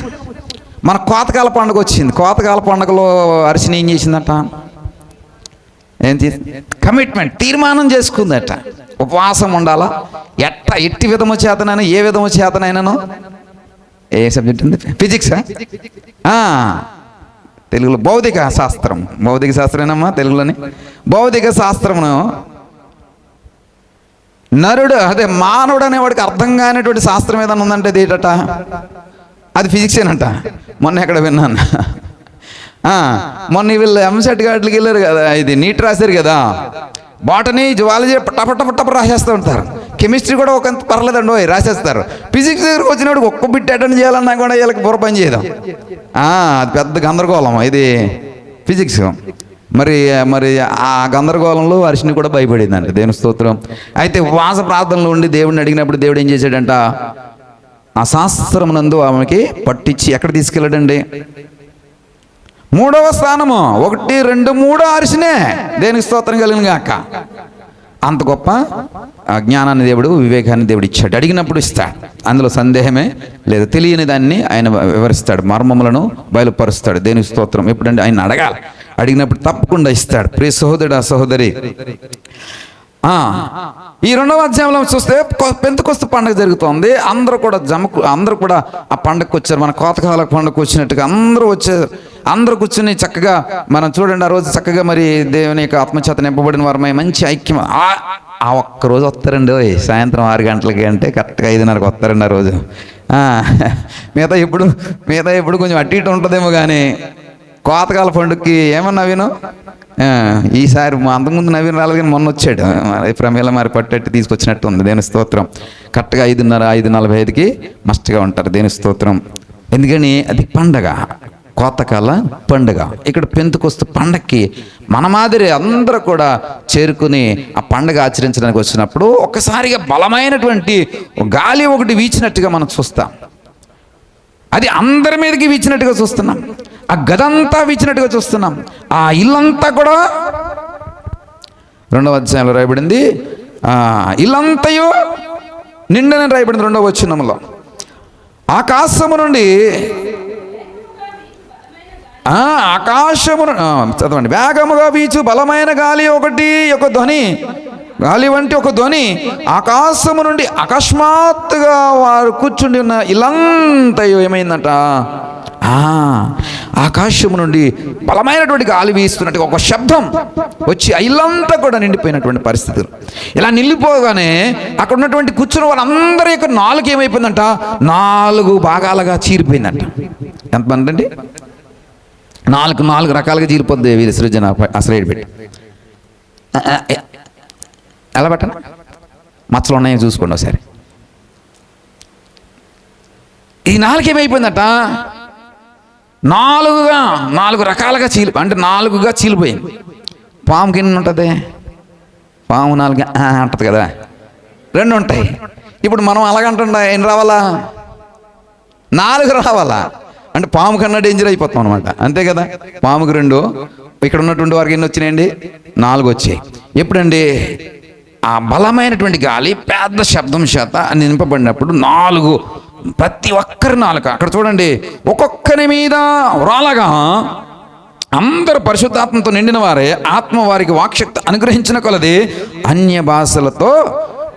మన కోతకాల పండుగ వచ్చింది. కోతకాల పండుగలో అరిసిన ఏం చేసిందట? కమిట్మెంట్, తీర్మానం చేసుకుందట. ఉపవాసం ఉండాలా, ఎట్టి విధము చేతనైనా, ఏ విధము చేతనైనాను. ఏ సబ్జెక్ట్ ఉంది? ఫిజిక్సా? తెలుగులో భౌతిక శాస్త్రం. భౌతిక శాస్త్రమేనమ్మా తెలుగులోని. భౌతిక శాస్త్రమును నరుడు, అదే మానవుడు అనేవాడికి అర్థం కానిటువంటి శాస్త్రం ఏదైనా ఉందంటే ఏటట? అది ఫిజిక్సేనంట. మొన్న ఎక్కడ విన్నాను. మొన్న వీళ్ళు ఎంసెట్ గాట్లకి వెళ్ళారు కదా, ఇది నీట్ రాశారు కదా. బాటనీ, జువాలజీ పట్ట రాసేస్తూ ఉంటారు. కెమిస్ట్రీ కూడా ఒక పర్లేదండి రాసేస్తారు. ఫిజిక్స్ దగ్గరకు వచ్చినప్పుడు ఒక్క బిట్ అటెండ్ చేయాలన్నా కూడా వీళ్ళకి బుర్ర పని చేయదాం. అది పెద్ద గందరగోళం. ఇది ఫిజిక్స్. మరి మరి ఆ గందరగోళంలో అరిషిని కూడా భయపడిందంట. దేవుని స్తోత్రం. అయితే ఉపవాస ప్రార్థనలో ఉండి దేవుడిని అడిగినప్పుడు దేవుడు ఏం చేశాడంట, ఆ శాస్త్రమునందు ఆమెకి పట్టించి ఎక్కడ తీసుకెళ్ళాడండి, 3వ స్థానము. 1, 2, 3 అరిసినే. దేనికి స్తోత్రం కలిగిన గాక. అంత గొప్ప జ్ఞానాన్ని దేవుడు, వివేకాన్ని దేవుడు ఇచ్చాడు. అడిగినప్పుడు ఇస్తాడు, అందులో సందేహమే లేదు. తెలియని దాన్ని ఆయన వివరిస్తాడు, మర్మములను బయలుపరుస్తాడు. దేనికి స్తోత్రం. ఎప్పుడంటే ఆయన అడగాలి, అడిగినప్పుడు తప్పకుండా ఇస్తాడు. ప్రియ సహోదరుడా సహోదరి, ఈ 2వ అధ్యాయంలో చూస్తే పెంతెకొస్తు పండుగ జరుగుతోంది. అందరూ కూడా ఆ పండుగకు వచ్చారు. మన కోతకాల పండుగకు వచ్చినట్టుగా అందరూ వచ్చారు. అందరూ కూర్చుని చక్కగా మనం చూడండి, ఆ రోజు చక్కగా మరి దేవుని యొక్క ఆత్మచేత నింపబడిన వారమై మంచి ఐక్యం. ఆ ఒక్కరోజు వస్తారండి, సాయంత్రం 6 గంటలకి అంటే కరెక్ట్గా 5:30కి వస్తారండి ఆ రోజు. మిగతా ఎప్పుడు కొంచెం అటు ఇటు ఉంటుందేమో, కానీ కోతకాల పండుగకి ఏమన్నా విను. ఈసారి అంతకుముందు నవీన్ రాలేదు, కానీ మొన్న వచ్చాడు. ప్రమేళ మరి పట్టెట్టి తీసుకొచ్చినట్టు ఉంది. దేని స్తోత్రం. కరెక్ట్గా 5:30, 5:45కి మస్ట్గా ఉంటారు. దేని స్తోత్రం. ఎందుకని అది పండగ, కోతకాల పండుగ. ఇక్కడ పెంతెకొస్తు పండగకి మన మాదిరి అందరూ కూడా చేరుకుని ఆ పండుగ ఆచరించడానికి వచ్చినప్పుడు ఒక్కసారిగా బలమైనటువంటి గాలి ఒకటి వీచినట్టుగా మనం చూస్తాం. అది అందరి మీదకి వీచినట్టుగా చూస్తున్నాం. ఆ గదంతా వీచినట్టుగా చూస్తున్నాం. ఆ ఇల్లంతా కూడా 2వ అధ్యాయంలో రాయబడింది, ఇల్లంతయు నిండని రాయబడింది 2వ వచనంలో. ఆకాశము నుండి చదవండి. వేగముగా వీచు బలమైన గాలి ఒకటి, ఒక ధ్వని, గాలి వంటి ఒక ధ్వని ఆకాశము నుండి అకస్మాత్తుగా వారు కూర్చుండి ఉన్న ఇల్లంతయు ఏమైందంట, ఆకాశము నుండి బలమైనటువంటి గాలి వీస్తున్నట్టుగా ఒక శబ్దం వచ్చి ఇల్లంతా కూడా నిండిపోయినటువంటి పరిస్థితులు. ఇలా నిండిపోగానే అక్కడ ఉన్నటువంటి కూర్చున్న వాళ్ళందరి యొక్క నాలుక ఏమైపోయిందంట, 4 భాగాలుగా చీరిపోయిందంట. ఎంతమంది అండి? 4 రకాలుగా చీరిపోద్ది వీరి సృజన. అసలు పెట్టి ఎలా పెట్టండి, మచ్చలు ఉన్నాయో చూసుకోండి ఒకసారి. ఈ 4 ఏమైపోయిందట, 4 రకాలుగా అంటే 4గా చీలిపోయింది. పాముకి ఎన్ని ఉంటుంది? పాము 4 అంటది కదా, 2 ఉంటాయి. ఇప్పుడు మనం అలాగంటుండ ఎన్ని రావాలా, 4 రావాలా అంటే పాము కన్నా డేంజర్ అయిపోతాం అనమాట. అంతే కదా. పాముకి 2, ఇక్కడ ఉన్నటువంటి వారికి ఎన్ని వచ్చినాయండి, 4 వచ్చాయి. ఎప్పుడండి ఆ బలమైనటువంటి గాలి పెద్ద శబ్దం చేత నింపబడినప్పుడు 4, ప్రతి ఒక్కరి నాలుక అక్కడ చూడండి, ఒక్కొక్కరి మీద రాలగా అందరూ పరిశుద్ధాత్మతో నిండిన వారే, ఆత్మ వారికి వాక్శక్తి అనుగ్రహించిన కొలది అన్య భాషలతో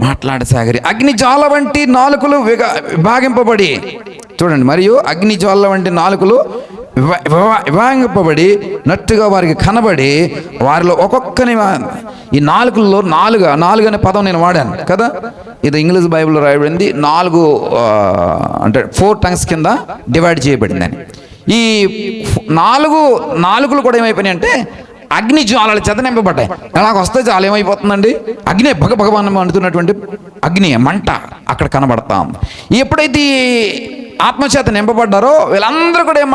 మాట్లాడసాగరి. అగ్నిజ్వాల వంటి నాలుకలు విభాగింపబడి, చూడండి, మరియు అగ్నిజ్వాల వంటి నాలుకలు విభాగింపబడి నట్టుగా వారికి కనబడి, వారిలో ఒక్కొక్కని ఈ నాలుగుల్లో 4 అనే పదం నేను వాడాను కదా. ఇది ఇంగ్లీష్ బైబిల్లో రాయబడింది. 4 అంటే 4 టంగ్స్ కింద డివైడ్ చేయబడింది అని. ఈ 4 నాలుగులు కూడా ఏమైపోయినాయి అంటే అగ్ని జ్వాలల చేత నింపబడ్డాయి. అలాగ వస్తే చాలా ఏమైపోతుందండి, అగ్ని భగభగవానం అంటున్నటువంటి అగ్ని మంట అక్కడ కనబడతాం. ఎప్పుడైతే ఆత్మచేత నింపబడ్డారో వీళ్ళందరూ కూడా ఏం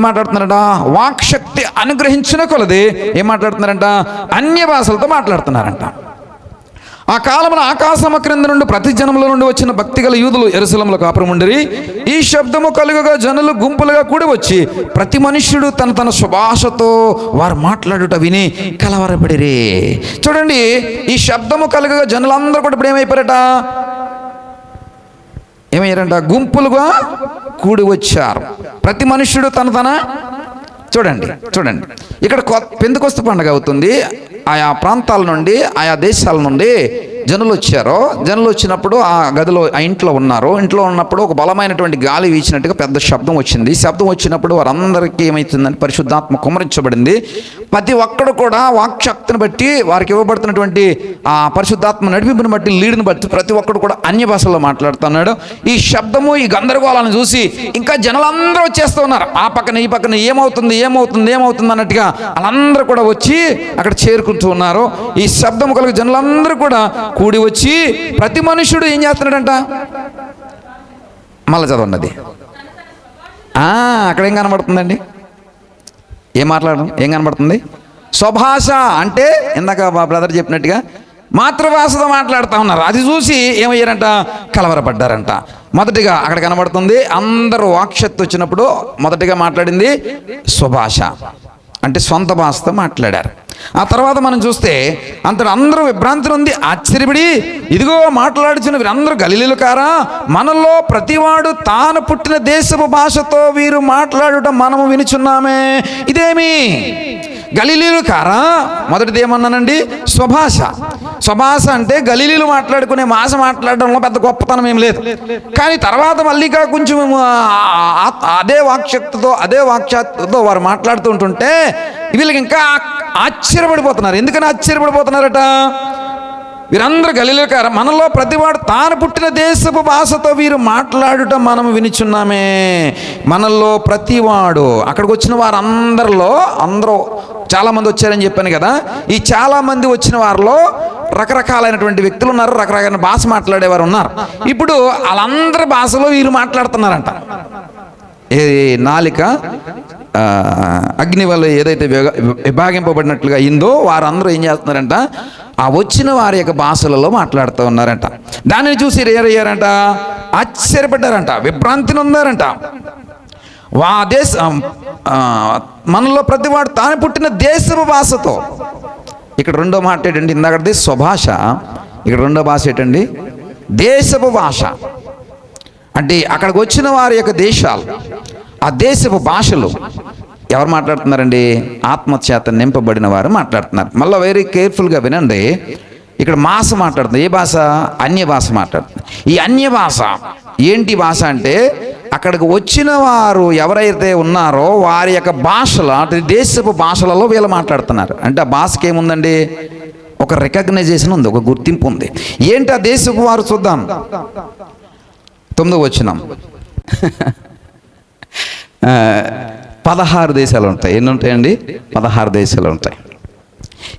మాట్లాడుతున్నారట, వాక్శక్తి అనుగ్రహించిన కొలది ఏం మాట్లాడుతున్నారంట, అన్య భాషలతో మాట్లాడుతున్నారంట. ఆ కాలమున ఆకాశము క్రింద నుండి ప్రతి జనముల నుండి వచ్చిన భక్తిగల యూదులు యెరూషలేములో కాపురముండిరి. ఈ శబ్దము కలుగగా జనులు గుంపులుగా కూడి వచ్చి ప్రతి మనుష్యుడు తన స్వభాషతో వారు మాట్లాడుట విని కలవరపడిరి. చూడండి, ఈ శబ్దము కలుగగా జనులందరూ కూడా ఇప్పుడు ఏమయ్యారంట, గుంపులుగా కూడి వచ్చారు. ప్రతి మనుష్యుడు తన చూడండి ఇక్కడ పెంతెకొస్తు పండుగ అవుతుంది. ఆయా ప్రాంతాల నుండి, ఆయా దేశాల నుండి జనులు వచ్చారు. జనులు వచ్చినప్పుడు ఆ గదిలో, ఆ ఇంట్లో ఉన్నప్పుడు ఒక బలమైనటువంటి గాలి వీచినట్టుగా పెద్ద శబ్దం వచ్చింది. శబ్దం వచ్చినప్పుడు వారందరికీ ఏమవుతుందని పరిశుద్ధాత్మ కుమ్మరించబడింది. ప్రతి ఒక్కడు కూడా వాక్శక్తిని బట్టి, వారికి ఇవ్వబడుతున్నటువంటి ఆ పరిశుద్ధాత్మ నడిపింపుని బట్టి, లీడ్ని బట్టి ప్రతి ఒక్కడు కూడా అన్య భాషల్లో మాట్లాడుతున్నాడు. ఈ శబ్దము, ఈ గందరగోళాన్ని చూసి ఇంకా జనులందరూ వచ్చేస్తూ ఉన్నారు. ఆ పక్కన ఈ పక్కన ఏమవుతుంది అన్నట్టుగా వాళ్ళందరూ కూడా వచ్చి అక్కడ చేరుకుంటూ ఉన్నారు. ఈ శబ్దము కలిగి జనులందరూ కూడా కూడి వచ్చి ప్రతి మనుష్యుడు ఏం చేస్తున్నాడంట, మళ్ళీ చదవండి. అది అక్కడ ఏం కనబడుతుందండి, ఏం మాట్లాడడం, ఏం కనబడుతుంది? స్వభాష అంటే ఇందాక మా బ్రదర్ చెప్పినట్టుగా మాతృభాషతో మాట్లాడుతూ ఉన్నారు. అది చూసి ఏమయ్యారంట? కలవరపడ్డారంట. మొదటిగా అక్కడ కనబడుతుంది, అందరూ వాక్శక్తి వచ్చినప్పుడు మొదటిగా మాట్లాడింది స్వభాష అంటే సొంత భాషతో మాట్లాడారు. ఆ తర్వాత మనం చూస్తే అంతటి అందరూ విభ్రాంతి ఉంది, ఆశ్చర్యపడి ఇదిగో మాట్లాడుచున్న వీరందరూ గలిలీలు కారా? మనలో ప్రతివాడు తాను పుట్టిన దేశపు భాషతో వీరు మాట్లాడుట మనము వినుచున్నామే, ఇదేమి గలిలీలు కారా? మొదటిది ఏమన్నానండి? స్వభాష. స్వభాష అంటే గలిలీలు మాట్లాడుకునే భాష మాట్లాడడంలో పెద్ద గొప్పతనం ఏం లేదు. కానీ తర్వాత మళ్ళీగా కొంచెం అదే వాక్శక్తితో వారు మాట్లాడుతూ ఉంటుంటే వీళ్ళకి ఇంకా ఆశ్చర్యపడిపోతున్నారు. ఎందుకని ఆశ్చర్యపడిపోతున్నారట? వీరందరూ గలిలీలు కారా? మనలో ప్రతివాడు తాను పుట్టిన దేశపు భాషతో వీరు మాట్లాడుట మనం వినుచున్నామే. మనలో ప్రతివాడు, అక్కడికి వచ్చిన వారందరిలో అందరూ చాలామంది వచ్చారని చెప్పాను కదా. ఈ చాలామంది వచ్చిన వారిలో రకరకాలైనటువంటి వ్యక్తులు ఉన్నారు, రకరకాల భాష మాట్లాడేవారు ఉన్నారు. ఇప్పుడు వాళ్ళందరి భాషలో వీరు మాట్లాడుతున్నారంట. నాలిక అగ్ని వల్ల ఏదైతే విభాగింపబడినట్లుగా అయిందో వారందరూ ఏం చేస్తున్నారంట? ఆ వచ్చిన వారి యొక్క భాషలలో మాట్లాడుతూ ఉన్నారంట. దానిని చూసి ఏరయ్యారంట, ఆశ్చర్యపడ్డారంట, విభ్రాంతిని ఉన్నారంట. మనలో ప్రతివాడు తాను పుట్టిన దేశపు భాషతో. ఇక్కడ రెండో మాట ఏంటండి? ఇందాకది స్వభాష, ఇక్కడ రెండో భాష ఏంటండి? దేశపు భాష. అంటే అక్కడికి వచ్చిన వారి యొక్క దేశాలు, ఆ దేశపు భాషలు ఎవరు మాట్లాడుతున్నారండి? ఆత్మచేత నింపబడిన వారు మాట్లాడుతున్నారు. మళ్ళీ వెరీ కేర్ఫుల్గా వినండి. ఇక్కడ మాస మాట్లాడుతుంది. ఏ భాష? అన్య భాష మాట్లాడుతుంది. ఈ అన్య భాష ఏంటి భాష అంటే అక్కడికి వచ్చిన వారు ఎవరైతే ఉన్నారో వారి యొక్క భాషలో, అటు దేశపు భాషలలో వీళ్ళు మాట్లాడుతున్నారు. అంటే ఆ భాషకి ఏముందండి? ఒక రికగ్నైజేషన్ ఉంది, ఒక గుర్తింపు ఉంది. ఏంటి ఆ దేశపు వారు? చూద్దాం. 9వ వచనం. 16 దేశాలు ఉంటాయి. ఎన్ని ఉంటాయండి? 16 దేశాలు ఉంటాయి.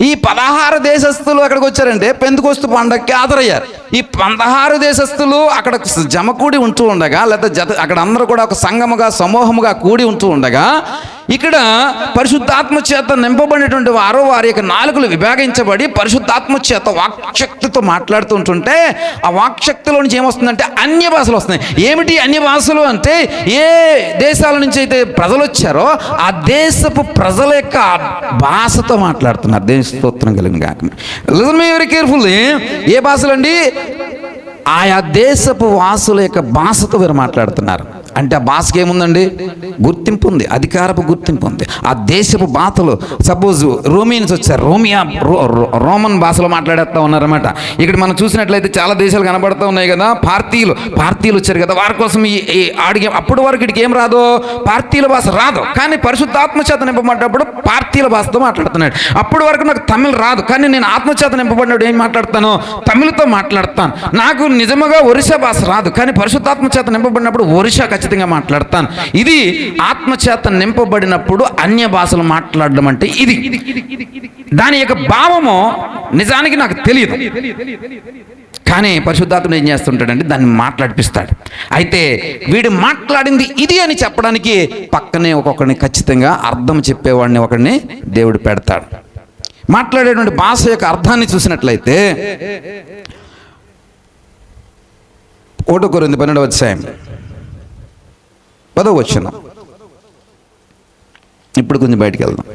ఈ 16 దేశస్తులు అక్కడికి వచ్చారంటే పెంతెకొస్తు పండగకి హాజరయ్యారు. ఈ 16 దేశస్తులు అక్కడ జమకూడి ఉంటూ ఉండగా, లేకపోతే అక్కడ అందరూ కూడా ఒక సంఘముగా సమూహముగా కూడి ఉంటూ ఉండగా, ఇక్కడ పరిశుద్ధాత్మ చేత నింపబడినటువంటి వారు వారి యొక్క నాలుకలు విభాగించబడి పరిశుద్ధాత్మ చేత వాక్శక్తితో మాట్లాడుతూ ఉంటుంటే ఆ వాక్శక్తిలో నుంచి ఏమొస్తుందంటే అన్య భాషలు వస్తున్నాయి. ఏమిటి అన్య భాషలు అంటే? ఏ దేశాల నుంచి అయితే ప్రజలు వచ్చారో ఆ దేశపు ప్రజల యొక్క భాషతో మాట్లాడుతున్నారు. దేని స్తోత్రం కలిగిన గాక. Listen me very carefully. ఏ భాషలండి? ఆయా దేశపు వాసుల యొక్క భాషతో వీరు మాట్లాడుతున్నారు. అంటే ఆ భాషకి ఏముందండి? గుర్తింపు ఉంది, అధికారపు గుర్తింపు ఉంది. ఆ దేశపు భాషలు, సపోజ్ రోమియన్స్ వచ్చారు, రోమన్ భాషలో మాట్లాడేస్తూ ఉన్నారన్నమాట. ఇక్కడ మనం చూసినట్లయితే చాలా దేశాలు కనబడుతూ ఉన్నాయి కదా. పార్తీలు వచ్చారు కదా, వారి కోసం ఈ ఆడికి అప్పటి వరకు ఇక్కడికి ఏం రాదు? పార్తీల భాష రాదు. కానీ పరిశుద్ధాత్మ చేత నింపబడ్డప్పుడు పార్తీల భాషతో మాట్లాడుతున్నాడు. అప్పటి వరకు నాకు తమిళ్ రాదు, కానీ నేను ఆత్మచేత నింపబడినప్పుడు ఏం మాట్లాడతాను? తమిళతో మాట్లాడతాను. నాకు నిజముగా ఒరిస్సా భాష రాదు, కానీ పరిశుద్ధాత్మ చేత నింపబడినప్పుడు ఒరిస్సా ఖచ్చితంగా మాట్లాడతాను. ఇది ఆత్మచేత నింపబడినప్పుడు అన్య భాషలు మాట్లాడడం అంటే ఇది. దాని యొక్క భావము నిజానికి నాకు తెలియదు, కానీ పరిశుద్ధాత్ముడు ఏం చేస్తుంటాడంటే దాన్ని మాట్లాడిపిస్తాడు. అయితే వీడు మాట్లాడింది ఇది అని చెప్పడానికి పక్కనే ఒక్కొక్కడిని ఖచ్చితంగా అర్థం చెప్పేవాడిని ఒకడిని దేవుడు పెడతాడు. మాట్లాడేటువంటి భాష యొక్క అర్థాన్ని చూసినట్లయితే 1 కొరింథీ 12వ అధ్యాయం 10వ వచనం. ఇప్పుడు కొంచెం బయటికి వెళ్దాం.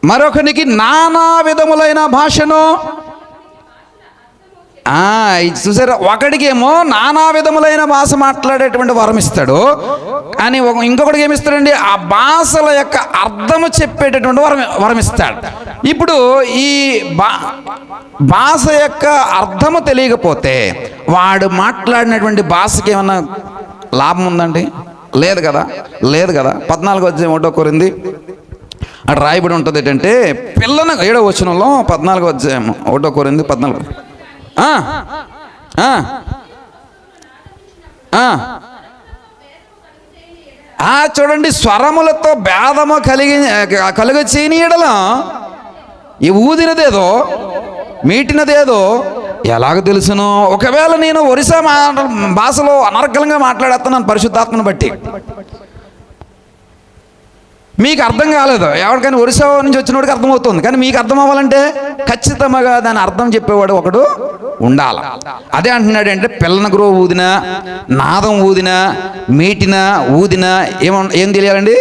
మరొకనికి నానా విధములైన భాషను. చూసారా, ఒకడికేమో నానా విధములైన భాష మాట్లాడేటువంటి వరం ఇస్తాడు, కానీ ఇంకొకటికి ఏమిస్తాడండి? ఆ భాషల యొక్క అర్థము చెప్పేటటువంటి వరం ఇస్తాడు. ఇప్పుడు ఈ భాష యొక్క అర్థము తెలియకపోతే వాడు మాట్లాడినటువంటి భాషకి ఏమన్నా లాభం ఉందండి? లేదు కదా. 14వ అధ్యాయం 1 కొరింథీ అక్కడ రాయబడి ఉంటుంది ఏంటంటే, పిల్లన 7వ వచనంలో 14వ అధ్యాయం 1 కొరింథీ 14. చూడండి, స్వరములతో భేదము కలుగ చేయని ఎడల ఈ ఊదినదేదో మీటినదేదో ఎలాగ తెలుసును? ఒకవేళ నేను ఒరిస్సా భాషలో అనర్గళంగా మాట్లాడేస్తున్నాను పరిశుద్ధాత్మను బట్టి, మీకు అర్థం కాలేదు, ఎవరికైనా ఒరిస్సా నుంచి వచ్చినోడికి అర్థమవుతుంది, కానీ మీకు అర్థం అవ్వాలంటే ఖచ్చితంగా దాని అర్థం చెప్పేవాడు ఒకడు ఉండాలి. అదే అంటున్నాడు అంటే పిల్లన గ్రో ఊదినా, నాదం ఊదినా, మీటిన ఊదినా ఏం తెలియాలండి?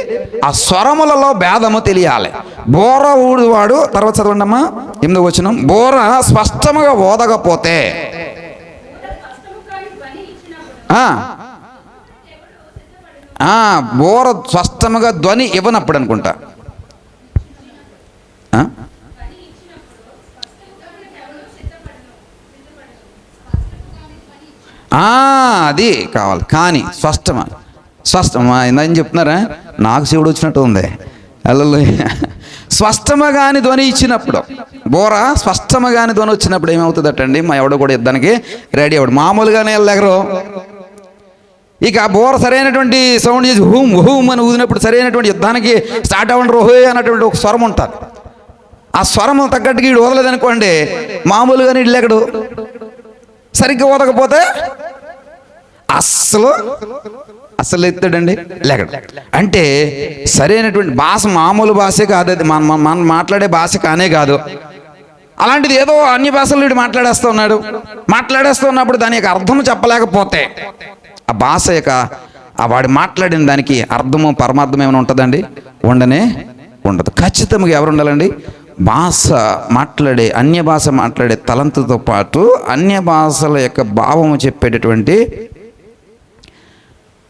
ఆ స్వరములలో భేదము తెలియాలి. బోర ఊడివాడు, తర్వాత చదవండి అమ్మా 8వ వచనం, బోర స్పష్టముగా ఓదకపోతే బోర స్పష్టముగా ధ్వని ఇవ్వనప్పుడు అనుకుంటా, అది కావాలి. కానీ స్పష్టమా ఏం చెప్తున్నారా? నాకు శివుడు వచ్చినట్టు ఉంది. అల్లు స్పష్టముగా కానీ ధ్వని ఇచ్చినప్పుడు, బోర స్పష్టముగా కానీ ధ్వని వచ్చినప్పుడు ఏమవుతుందటండి? మా ఎవడో కూడా యుద్ధానికి రెడీ అవ్వడు. మామూలుగానే వెళ్ళగరు. ఇక బోర సరైనటువంటి సౌండ్ చేసి హూమ్ హూమ్ అని ఊదినప్పుడు సరైనటువంటి యుద్ధానికి స్టార్ట్ అవ్వండి రోహే అన్నటువంటి ఒక స్వరం ఉంటుంది. ఆ స్వరం తగ్గట్టుగా వీడు వదలదనుకోండి, మామూలుగానే వీడు లేకడు. సరిగ్గా ఓదకపోతే అస్సలు ఎత్తాడండి, లేకడు. అంటే సరైనటువంటి భాష మామూలు భాషే కాదు, అది మనం మాట్లాడే భాష కానే కాదు. అలాంటిది ఏదో అన్య భాషల్లో వీడు మాట్లాడేస్తూ ఉన్నప్పుడు దాని యొక్క అర్థం చెప్పలేకపోతే ఆ భాష యొక్క వాడు మాట్లాడిన దానికి అర్థము పరమార్థం ఏమైనా ఉంటుందండి? ఉండదు. ఖచ్చితంగా ఎవరు ఉండాలండి? భాష మాట్లాడే, అన్య భాష మాట్లాడే తలంతుతో పాటు అన్య భాషల యొక్క భావము చెప్పేటటువంటి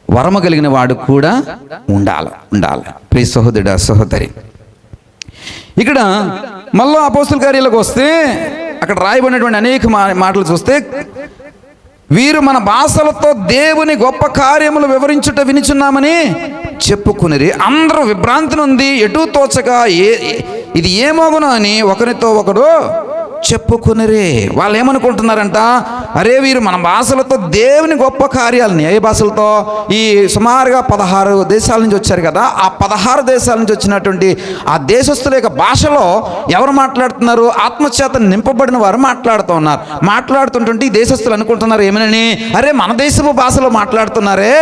వరమ కలిగిన వాడు కూడా ఉండాలి. ప్రియ సహోదరుడా, సహోదరి, ఇక్కడ మళ్ళీ అపోస్తుల కార్యాలకు వస్తే అక్కడ రాయబడినటువంటి అనేక మాటలు చూస్తే, వీరు మన భాషలతో దేవుని గొప్ప కార్యములు వివరించుట వినిచున్నామని చెప్పుకునిరి. అందరూ విభ్రాంతి నుండి ఎటు తోచక ఇది ఏమోగును అని ఒకరితో ఒకడు చెప్పుకునిరి. వాళ్ళు ఏమనుకుంటున్నారంట? అరే వీరు మన భాషలతో దేవుని గొప్ప కార్యాలని, ఏ భాషలతో? ఈ సుమారుగా 16 దేశాల నుంచి వచ్చారు కదా, ఆ 16 దేశాల నుంచి వచ్చినటువంటి ఆ దేశస్తుల యొక్క భాషలో ఎవరు మాట్లాడుతున్నారు? ఆత్మచేత నింపబడిన వారు మాట్లాడుతుంటే ఈ దేశస్తులు అనుకుంటున్నారు ఏమని? అరే మన దేశపు భాషలో మాట్లాడుతున్నారే,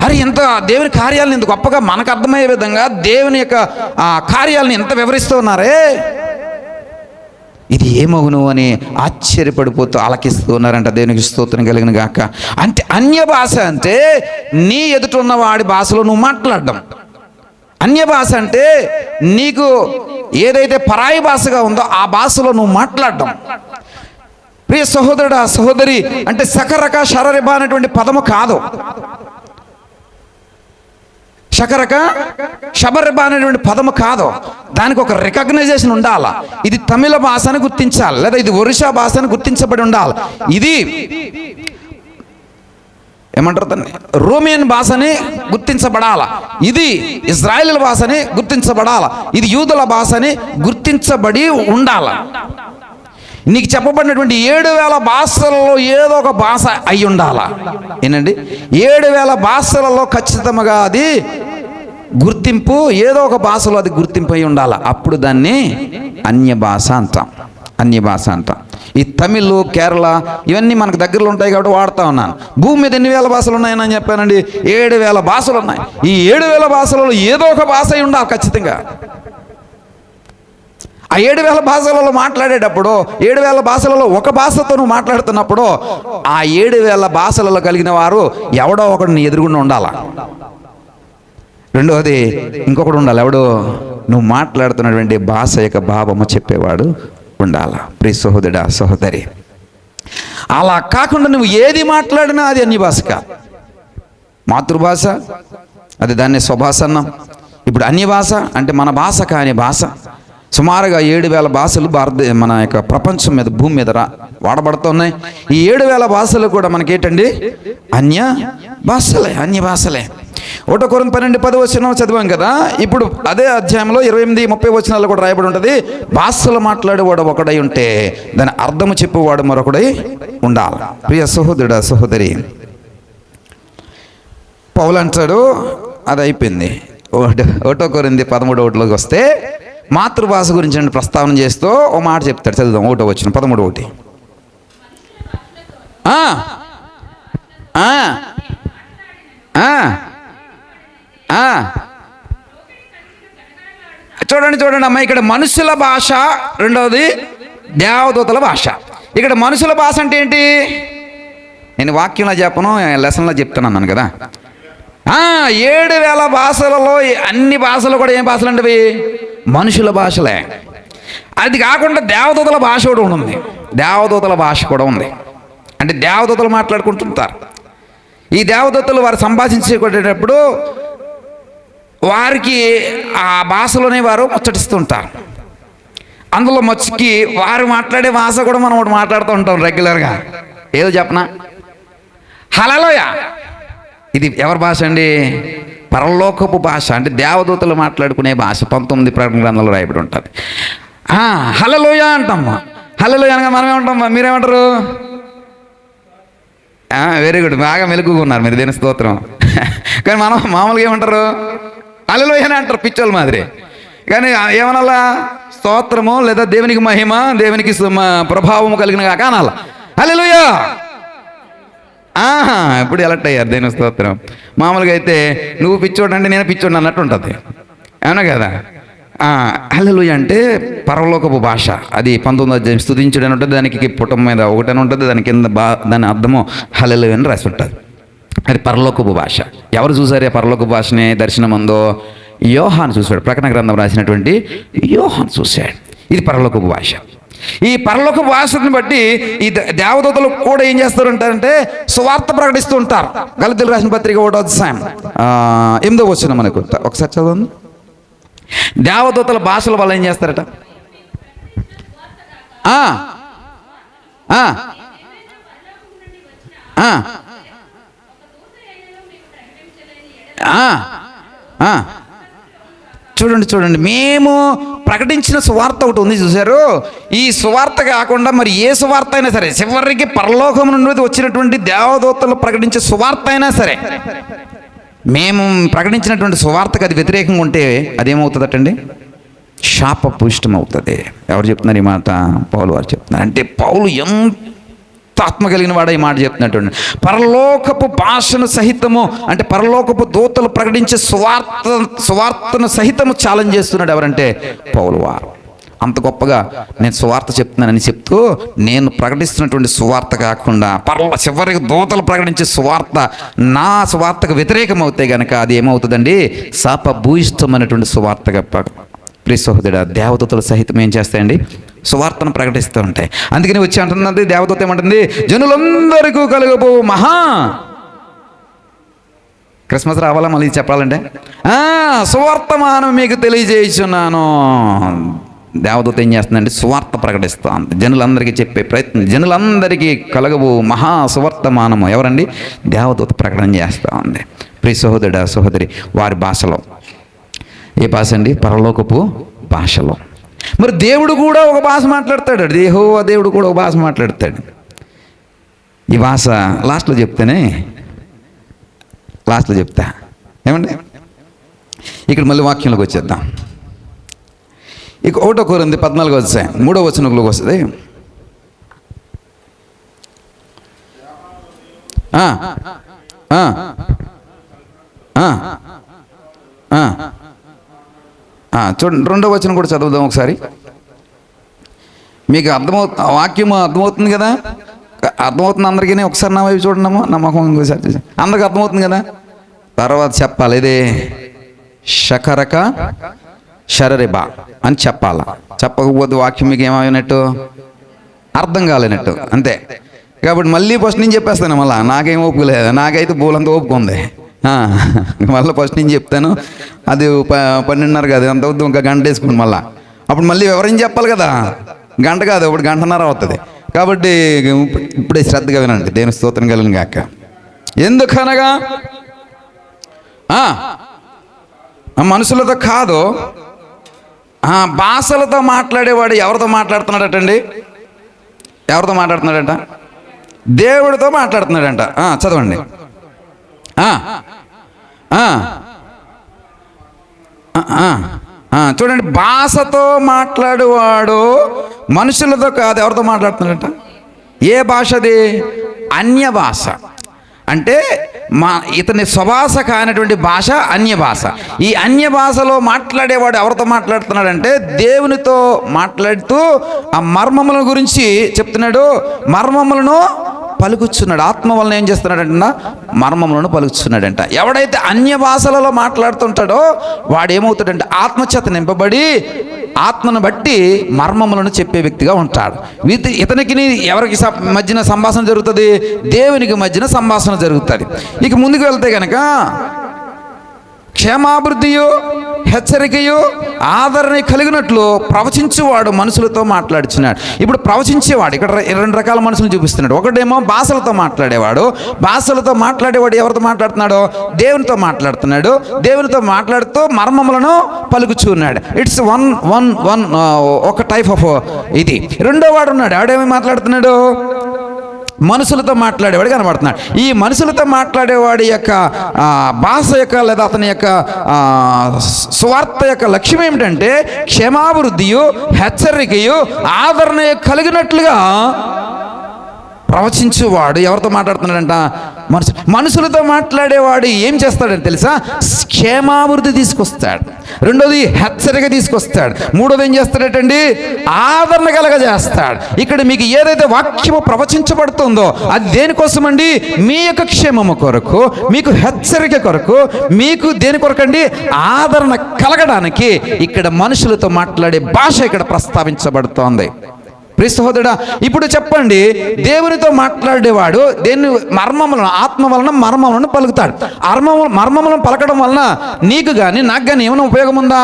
అరే ఇంత దేవుని కార్యాలను ఇంత గొప్పగా మనకు అర్థమయ్యే విధంగా దేవుని యొక్క కార్యాలను ఎంత వివరిస్తూ ఉన్నారే, ఇది ఏమవును అని ఆశ్చర్యపడిపోతూ ఆలకిస్తూ ఉన్నారంట. దేవునికి స్తోత్రం కలిగిన గాక. అంటే అన్య భాష అంటే నీ ఎదుట ఉన్న వాడి భాషలో నువ్వు మాట్లాడడం. అన్య భాష అంటే నీకు ఏదైతే పరాయి భాషగా ఉందో ఆ భాషలో నువ్వు మాట్లాడడం. ప్రియ సహోదరుడా, సహోదరి, అంటే సకరక శరరిబ అనేటువంటి పదము కాదు. శకరక షబరిబ అనేటువంటి పదము కాదు. దానికి ఒక రికగ్నైజేషన్ ఉండాలి. ఇది తమిళ భాషని గుర్తించాలి, లేదా ఇది ఒరిస్సా భాషని గుర్తించబడి ఉండాలి. ఇది ఏమంటారు దాన్ని? రోమియన్ భాషని గుర్తించబడాల. ఇది ఇజ్రాయేల్ భాషని గుర్తించబడాల. ఇది యూదుల భాషని గుర్తించబడి ఉండాల. నీకు చెప్పబడినటువంటి 7000 భాషలలో ఏదో ఒక భాష అయి ఉండాలా. ఏంటండి? 7000 భాషలలో ఖచ్చితంగా అది గుర్తింపు, ఏదో ఒక భాషలో అది గుర్తింపు అయి ఉండాలి. అప్పుడు దాన్ని అన్య భాష అంటాం. ఈ తమిళ్, కేరళ ఇవన్నీ మనకు దగ్గరలో ఉంటాయి కాబట్టి వాడుతూ ఉన్నాను. భూమి మీద ఎన్ని వేల భాషలు ఉన్నాయని నేను చెప్పానండి? 7000 భాషలు ఉన్నాయి. ఈ 7000 భాషలలో ఏదో ఒక భాష అయి ఉండాలి ఖచ్చితంగా. ఆ 7000 భాషలలో మాట్లాడేటప్పుడు 7000 భాషలలో ఒక భాషతో నువ్వు మాట్లాడుతున్నప్పుడు ఆ 7000 భాషలలో కలిగిన వారు ఎవడో ఒకడు నీ ఎదురుగుండా ఉండాలా. రెండవది ఇంకొకడు ఉండాలి. ఎవడు? నువ్వు మాట్లాడుతున్నటువంటి భాష యొక్క భావము చెప్పేవాడు ఉండాలా. ప్రియ సహోదరుడా, సహోదరి, అలా కాకుండా నువ్వు ఏది మాట్లాడినా అది అన్య భాష కాదు. మాతృభాష అది దాన్ని స్వభాష అన్నాం. ఇప్పుడు అన్య భాష అంటే మన భాష కాని భాష. సుమారుగా 7000 భాషలు మన యొక్క ప్రపంచం మీద, భూమి మీద వాడబడుతున్నాయి. ఈ 7000 భాషలు కూడా మనకేంటండి? అన్య భాషలే. 1 కొరింథీ 12:10 చదివాం కదా. ఇప్పుడు అదే అధ్యాయంలో 28-30 వచనాల్లో కూడా రాయబడి ఉంటుంది, భాషలు మాట్లాడేవాడు ఒకడై ఉంటే దాని అర్థము చెప్పేవాడు మరొకడై ఉండాలి. ప్రియ సహోదరుడా, సహోదరి, పౌలు అంటాడు, అది అయిపోయింది. 1 కొరింథీ 13:1 వస్తే మాతృభాష గురించి అండి ప్రస్తావన చేస్తూ ఓ మాట చెప్తాడు. చదువుదాం. 1వ వచనం 13:1. చూడండి అమ్మ, ఇక్కడ మనుషుల భాష, రెండవది దేవదూతల భాష. ఇక్కడ మనుషుల భాష అంటే ఏంటి? నేను వాక్యంలో చెప్పను, లెసన్లో చెప్తున్నాను కదా. 7,000 భాషలలో అన్ని భాషలు కూడా ఏం భాషలు అంటే మనుషుల భాషలే. అది కాకుండా దేవదూతల భాష కూడా ఉంది. దేవదూతల భాష కూడా ఉంది. అంటే దేవదూతలు మాట్లాడుకుంటుంటారు. ఈ దేవదూతలు వారు సంభాషించేటప్పుడు వారికి ఆ భాషలోనే వారు ముచ్చటిస్తుంటారు. అందులో మచ్చుకి వారు మాట్లాడే భాష కూడా మనం ఒకటి మాట్లాడుతూ ఉంటాం రెగ్యులర్గా. ఏదో చెప్పనా? హల్లెలూయా. ఇది ఎవరి భాష అండి? పరలోకపు భాష. అంటే దేవదూతలు మాట్లాడుకునే భాష. 19 ప్రకటన గ్రంథంలో రాయబడి ఉంటుంది. హల్లెలూయా అంటామ్మా. హల్లెలూయా అనగా మనం ఏమంటామ్మా? మీరేమంటారు? వెరీ గుడ్, బాగా మెలుగుగా ఉన్నారు మీరు, దేని స్తోత్రం. కానీ మనం మామూలుగా ఏమంటారు? హల్లెలూయా అని అంటారు, పిచ్చోళ్ళ మాదిరి. కానీ ఏమనాలా? స్తోత్రము లేదా దేవునికి మహిమ, దేవునికి ప్రభావము కలిగిన కాక అనాలా హల్లెలూయా. ఇప్పుడు ఎలక్ట్ అయ్యారు, దేని స్తోత్రం. మామూలుగా అయితే నువ్వు పిచ్చోడు అంటే నేను పిచ్చోడు అన్నట్టు ఉంటుంది, అవునా కదా. హల్లెలూయా అంటే పరలోకపు భాష. అది 19వ అధ్యాయం స్తుతించడం అని ఉంటుంది, దానికి పుటం మీద ఒకటని ఉంటుంది, దాని కింద దాని అర్థము హల్లెలూయా అని రాసి ఉంటుంది. అది పరలోకపు భాష. ఎవరు చూసారు ఆ పరలోకపు భాషని? దర్శనం ఉందో యోహాను చూశాడు. ప్రకటన గ్రంథం రాసినటువంటి యోహాను చూశాడు. ఇది పరలోకపు భాష. ఈ పరలోకపు భాషను బట్టి ఈ దేవదూతలు కూడా ఏం చేస్తారంటారంటే సువార్త ప్రకటిస్తూ ఉంటారు. గలతీయులకు రాసిన పత్రిక 1వ అధ్యాయం 8వ వచనం మనకు ఒకసారి చదవండి. దేవదూతల భాషల వల్ల ఏం చేస్తారట? చూడండి, మేము ప్రకటించిన సువార్త ఒకటి ఉంది చూశారు. ఈ సువార్త కాకుండా మరి ఏ సువార్త అయినా సరే, చివరికి పరలోకం నుండి వచ్చినటువంటి దేవదూతలు ప్రకటించే సువార్త అయినా సరే, మేము ప్రకటించినటువంటి సువార్తకు అది వ్యతిరేకంగా ఉంటే అదేమవుతుందటండి? శాపభూయిష్టం అవుతుంది. ఎవరు చెప్తున్నారు ఈ మాట? పౌలు వారు చెప్తున్నారు. అంటే పౌలు ఎంత ఆత్మ కలిగిన వాడు ఈ మాట చెప్తున్నట్టు. పరలోకపు భాషను సహితము, అంటే పరలోకపు దూతలు ప్రకటించే సువార్తను సహితము ఛాలెంజ్ చేస్తున్నాడు. ఎవరంటే పౌలు వారు. అంత గొప్పగా నేను సువార్త చెప్తున్నానని చెప్తూ, నేను ప్రకటిస్తున్నటువంటి సువార్త కాకుండా చివరికి దూతలు ప్రకటించే సువార్త నా సువార్తకు వ్యతిరేకం అవుతాయి కనుక అది ఏమవుతుందండి? శాపభూయిష్టమైనటువంటి సువార్తగా. ప్రియ సహోదరుడా, దేవదూతలు సహితం ఏం చేస్తాయండి? సువార్తను ప్రకటిస్తూ ఉంటాయి. అందుకని వచ్చి అంటున్నది దేవదూత ఏమంటుంది? జనులందరికీ కలుగబో మహా. క్రిస్మస్ రావాలా మళ్ళీ చెప్పాలంటే? సువార్తమానం మీకు తెలియజేయుచున్నాను. దేవదూత ఏం చేస్తుందంటే సువార్త ప్రకటిస్తూ ఉంది. జనులందరికీ చెప్పే ప్రయత్నం, జనులందరికీ కలగబో మహా సువార్తమానము ఎవరండి? దేవదూత ప్రకటన చేస్తూ ఉంది. ప్రియ సహోదరుడా, సహోదరి, వారి భాషలో. ఏ భాష అండి? పరలోకపు భాషలో. మరి దేవుడు కూడా ఒక భాష మాట్లాడతాడు. యెహోవా దేవుడు కూడా ఒక భాష మాట్లాడతాడు. ఈ భాష లాస్ట్లో చెప్తా ఏమండి. ఇక్కడ మళ్ళీ వాక్యంలోకి వచ్చేద్దాం. ఇక 1 కొరింథీ 14వ అధ్యాయం 3వ వచనంలోకి వస్తుంది. చూడండి, 2వ వచనం కూడా చదువుదాం ఒకసారి. మీకు వాక్యం అర్థమవుతుంది కదా? అర్థమవుతుంది అందరికీ? ఒకసారి నా వైపు చూడండి, నమ్మకం ఇంకోసారి అందరికి అర్థమవుతుంది కదా? తర్వాత చెప్పాలి, ఇదే షకరక షరరిబా అని చెప్పాలా. చెప్పకపోతే వాక్యం మీకు ఏమైనట్టు? అర్థం కాలేనట్టు అంతే. కాబట్టి మళ్ళీ ఫస్ట్ నుంచి చెప్పేస్తాను. మళ్ళీ నాకేం ఓపిక లేదు, నాకైతే బోలంత ఓపిక ఉంది. మళ్ళీ ఫస్ట్ నుంచి చెప్తాను. అది 12:30 కాదు, అంత వద్దు, ఇంకా గంట వేసుకోండి. అప్పుడు మళ్ళీ వివరించి చెప్పాలి కదా. గంట కాదు, ఇప్పుడు 1:30 అవుతుంది. కాబట్టి ఇప్పుడే శ్రద్ధగా వినండి. దేవుని స్తోత్రం కలిగిన గాక. ఎందుకనగా మనుషులతో కాదు, భాషలతో మాట్లాడేవాడు ఎవరితో మాట్లాడుతున్నాడటండి? ఎవరితో మాట్లాడుతున్నాడంట? దేవుడితో మాట్లాడుతున్నాడంట. చదవండి. చూడండి, భాషతో మాట్లాడేవాడు మనుషులతో కాదు, ఎవరితో మాట్లాడుతున్నాడట? ఏ భాషది? అన్య భాష. అంటే ఇతని స్వభాష కానటువంటి భాష అన్య భాష. ఈ అన్య భాషలో మాట్లాడేవాడు ఎవరితో మాట్లాడుతున్నాడంటే దేవునితో మాట్లాడుతూ ఆ మర్మముల గురించి చెప్తున్నాడు. మర్మములను పలుకుచున్నాడు. ఆత్మ వలన ఏం చేస్తున్నాడంట? మర్మములను పలుకుచున్నాడంట. ఎవడైతే అన్య భాషలలో మాట్లాడుతుంటాడో వాడు ఏమవుతాడంటే ఆత్మచేత నింపబడి ఆత్మను బట్టి మర్మములను చెప్పే వ్యక్తిగా ఉంటాడు. ఇతనికి ఎవరికి మధ్యన సంభాషణ జరుగుతుంది? దేవునికి మధ్యన సంభాషణ జరుగుతుంది. ఇక ముందుకు వెళ్తే కనుక క్షేమాభివృద్ధియు హెచ్చరికయు ఆదరణ కలిగినట్లు ప్రవచించేవాడు మనుషులతో మాట్లాడుచున్నాడు. ఇప్పుడు ప్రవచించేవాడు ఇక్కడ రెండు రకాల మనుషులు చూపిస్తున్నాడు. ఒకటేమో భాషలతో మాట్లాడేవాడు. భాషలతో మాట్లాడేవాడు ఎవరితో మాట్లాడుతున్నాడో? దేవునితో మాట్లాడుతున్నాడు. దేవునితో మాట్లాడుతూ మర్మములను పలుకుచున్నాడు. ఇట్స్ వన్ ఒక టైప్ ఆఫ్ ఇది. రెండో వాడు ఉన్నాడు. ఆడేమి మాట్లాడుతున్నాడు? మనుషులతో మాట్లాడేవాడు కనబడుతున్నాడు. ఈ మనుషులతో మాట్లాడేవాడి యొక్క భాష యొక్క లేదా అతని యొక్క స్వార్థ యొక్క లక్ష్యం ఏమిటంటే క్షేమాభివృద్ధియు హెచ్చరికయు ఆదరణ కలిగినట్లుగా ప్రవచించేవాడు ఎవరితో మాట్లాడుతున్నాడంట? మనుషులతో మాట్లాడేవాడు ఏం చేస్తాడని తెలుసా? క్షేమాభివృద్ధి తీసుకొస్తాడు. రెండోది హెచ్చరిక తీసుకొస్తాడు. మూడోది ఏం చేస్తాడటండి? ఆదరణ కలగజేస్తాడు. ఇక్కడ మీకు ఏదైతే వాక్యము ప్రవచించబడుతుందో అది దేనికోసం అండి? మీ యొక్క క్షేమము కొరకు, మీకు హెచ్చరిక కొరకు, మీకు దేని కొరకండి? ఆదరణ కలగడానికి ఇక్కడ మనుషులతో మాట్లాడే భాష ఇక్కడ ప్రస్తావించబడుతోంది. సహోదరుడా, ఇప్పుడు చెప్పండి, దేవునితో మాట్లాడేవాడు దేన్ని? మర్మములను, ఆత్మ వలన మర్మములను పలుకుతాడు. మర్మములను పలకడం వలన నీకు కానీ నాకు కానీ ఏమైనా ఉపయోగం ఉందా?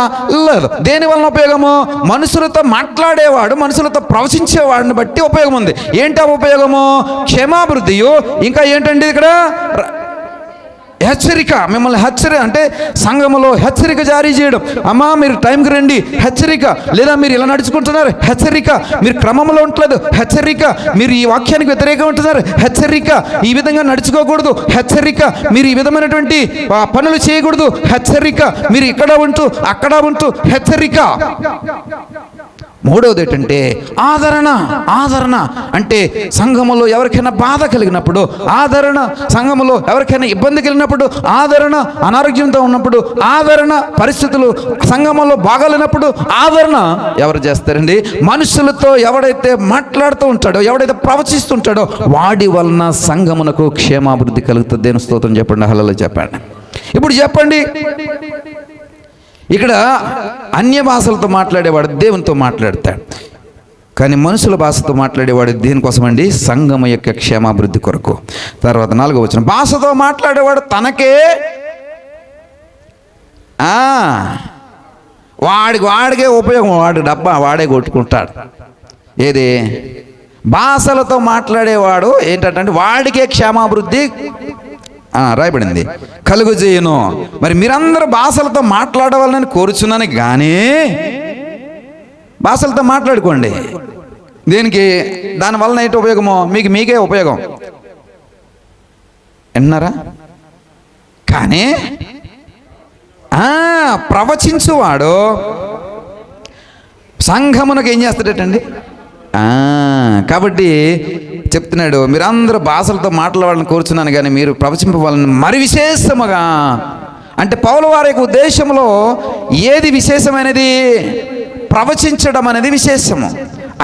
లేదు. దేని వలన ఉపయోగము? మనుషులతో మాట్లాడేవాడు, మనుషులతో ప్రవచించేవాడిని బట్టి ఉపయోగం ఉంది. ఏంటా ఉపయోగము? క్షేమాభివృద్ధియు, ఇంకా ఏంటండి ఇక్కడ? హెచ్చరిక. మిమ్మల్ని హెచ్చరిక అంటే సంఘములో హెచ్చరిక జారీ చేయడం. అమ్మా మీరు టైంకి రండి, హెచ్చరిక. లేదా మీరు ఇలా నడుచుకుంటున్నారు, హెచ్చరిక. మీరు క్రమంలో ఉండలేదు, హెచ్చరిక. మీరు ఈ వాక్యానికి వ్యతిరేకంగా ఉంటున్నారు, హెచ్చరిక. ఈ విధంగా నడుచుకోకూడదు, హెచ్చరిక. మీరు ఈ విధమైనటువంటి పనులు చేయకూడదు, హెచ్చరిక. మీరు ఇక్కడ ఉంటూ అక్కడ ఉంటూ, హెచ్చరిక. మూడవది ఏంటంటే ఆదరణ. ఆదరణ అంటే సంఘములో ఎవరికైనా బాధ కలిగినప్పుడు ఆదరణ, సంఘములో ఎవరికైనా ఇబ్బంది కలిగినప్పుడు ఆదరణ, అనారోగ్యంతో ఉన్నప్పుడు ఆదరణ, పరిస్థితులు సంఘములో బాగాలేనప్పుడు ఆదరణ ఎవరు చేస్తారండి? మనుషులతో ఎవడైతే మాట్లాడుతూ ఉంటాడో, ఎవడైతే ప్రవచిస్తుంటాడో వాడి వలన సంఘమునకు క్షేమాభివృద్ధి కలుగుతుంది. దేని స్తోత్రం చెప్పండి, హల్లెలూయా చెప్పండి. ఇప్పుడు చెప్పండి, ఇక్కడ అన్య భాషలతో మాట్లాడేవాడు దేవునితో మాట్లాడతాడు, కానీ మనుషుల భాషతో మాట్లాడేవాడు దేనికోసం అండి? సంఘము యొక్క క్షేమాభివృద్ధి కొరకు. తర్వాత 4వ వచనం, భాషతో మాట్లాడేవాడు తనకే వాడికే ఉపయోగం, వాడి డబ్బా వాడే కొట్టుకుంటాడు. ఏది? భాషలతో మాట్లాడేవాడు ఏంటంటే వాడికే క్షేమాభివృద్ధి రాయబడింది, కలుగు చేయను. మరి మీరందరూ భాషలతో మాట్లాడవాలని కోరుచున్నాను, కానీ భాషలతో మాట్లాడుకోండి. దేనికి? దానివల్ల ఏంటి ఉపయోగమో? మీకే ఉపయోగం. విన్నారా? కానీ ప్రవచించువాడు సంఘమునకు ఏం చేస్తాడటండి? కాబట్టి చెప్తున్నాడు, మీరందరూ భాషలతో మాట్లాడాలని కోరుచున్నాను, కానీ మీరు ప్రవచింపవాలని మరి విశేషముగా. అంటే పౌలు వారి యొక్క ఉద్దేశంలో ఏది విశేషమైనది? ప్రవచించడం అనేది విశేషము.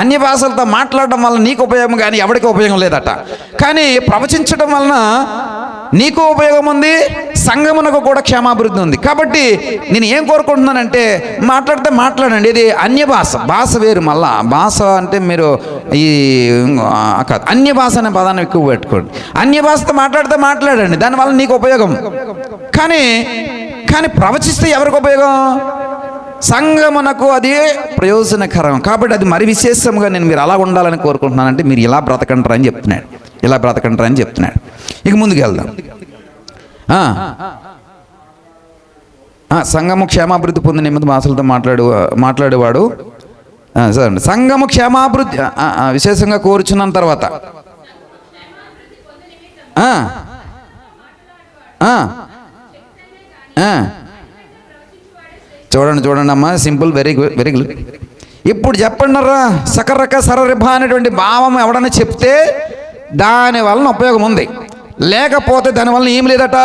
అన్య భాషలతో మాట్లాడడం వలన నీకు ఉపయోగం, కానీ ఎవరికి ఉపయోగం లేదట. కానీ ప్రవచించడం వలన నీకు ఉపయోగం ఉంది, సంఘమునకు కూడా క్షేమాభివృద్ధి ఉంది. కాబట్టి నేను ఏం కోరుకుంటున్నానంటే మాట్లాడితే మాట్లాడండి. ఇది అన్య భాష వేరు. మళ్ళా భాష అంటే మీరు ఈ కాదు, అన్య భాష అనే పదాన్ని ఎక్కువ పెట్టుకోండి. అన్య భాషతో మాట్లాడితే మాట్లాడండి, దానివల్ల నీకు ఉపయోగం. కానీ ప్రవచిస్తే ఎవరికి ఉపయోగం? సంఘమునకు అది ప్రయోజనకరం. కాబట్టి అది మరి విశేషంగా నేను మీరు అలా ఉండాలని కోరుకుంటున్నానంటే మీరు ఇలా బ్రతకంటారా అని చెప్తున్నాడు. ఇలా బ్రతకంటారా అని చెప్తున్నాడు. ఇక ముందుకు వెళ్దాం. సంఘము క్షేమాభివృద్ధి పొందిన నిమిత్తం భాషలతో మాట్లాడేవాడు సరే సంఘము క్షేమాభివృద్ధి విశేషంగా కోరుచున్న తర్వాత చూడండి అమ్మా, simple, very good, very good. ఇప్పుడు చెప్పండిరా, సకరక సరరిభ అనేటువంటి భావం ఎవడన్నా చెప్తే దాని వలన ఉపయోగం ఉంది, లేకపోతే దానివల్ల ఏం లేదట.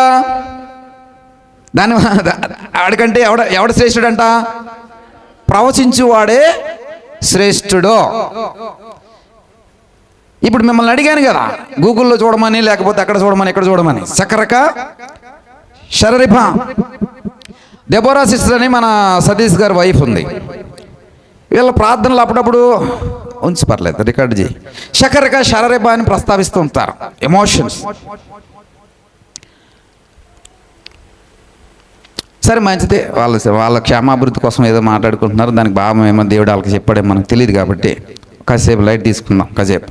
ఆడికంటే ఎవడ శ్రేష్ఠుడంట? ప్రవచించువాడే శ్రేష్ఠుడు. ఇప్పుడు మిమ్మల్ని అడిగాను కదా, గూగుల్లో చూడమని, లేకపోతే అక్కడ చూడమని, ఎక్కడ చూడమని. సకరక శరరిభ. దెబోరా సిస్టర్ అని మన సతీష్ గారి వైఫ్ ఉంది. వీళ్ళ ప్రార్థనలు అప్పుడప్పుడు ఉంచి పర్లేదు, రికార్డు చేయి. శకరక శరరిభ అని ప్రస్తావిస్తూ ఉంటారు, ఎమోషన్స్. సరే, మంచిదే, వాళ్ళ క్షేమాభివృద్ధి కోసం ఏదో మాట్లాడుకుంటున్నారు. దానికి భావం ఏమో దేవుడు వాళ్ళకి చెప్పాడేమో మనకు తెలియదు, కాబట్టి కాసేపు లైట్ తీసుకుందాం కాసేపు.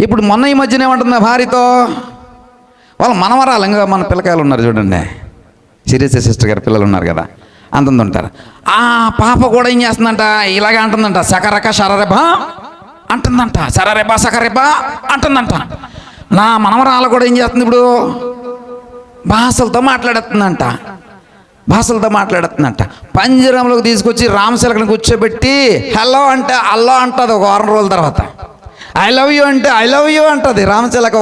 ఇప్పుడు మొన్న ఈ మధ్యన ఏమంటుంది భార్యతో, వాళ్ళ మనవరాలు, ఇంకా మన పిల్లకాయలు ఉన్నారు చూడండి, సిరీస్ సిస్టర్ గారి పిల్లలు ఉన్నారు కదా, అంటుంటారు. ఆ పాప కూడా ఏం చేస్తుందంట, ఇలాగే అంటుందంట, సకరక శరరిభ అంటుందంట, సరరిభ సకరిభ అంటుందంట. నా మనవరాలు కూడా ఏం చేస్తుంది ఇప్పుడు, భాషలతో మాట్లాడుతుందంట. పంజరంలోకి తీసుకొచ్చి రామశిలకని కూర్చోబెట్టి హలో అంటే అల్లో అంటుంది. ఒక వారం రోజుల తర్వాత ఐ లవ్ యూ అంటే ఐ లవ్ యూ అంటుంది రామశిలక.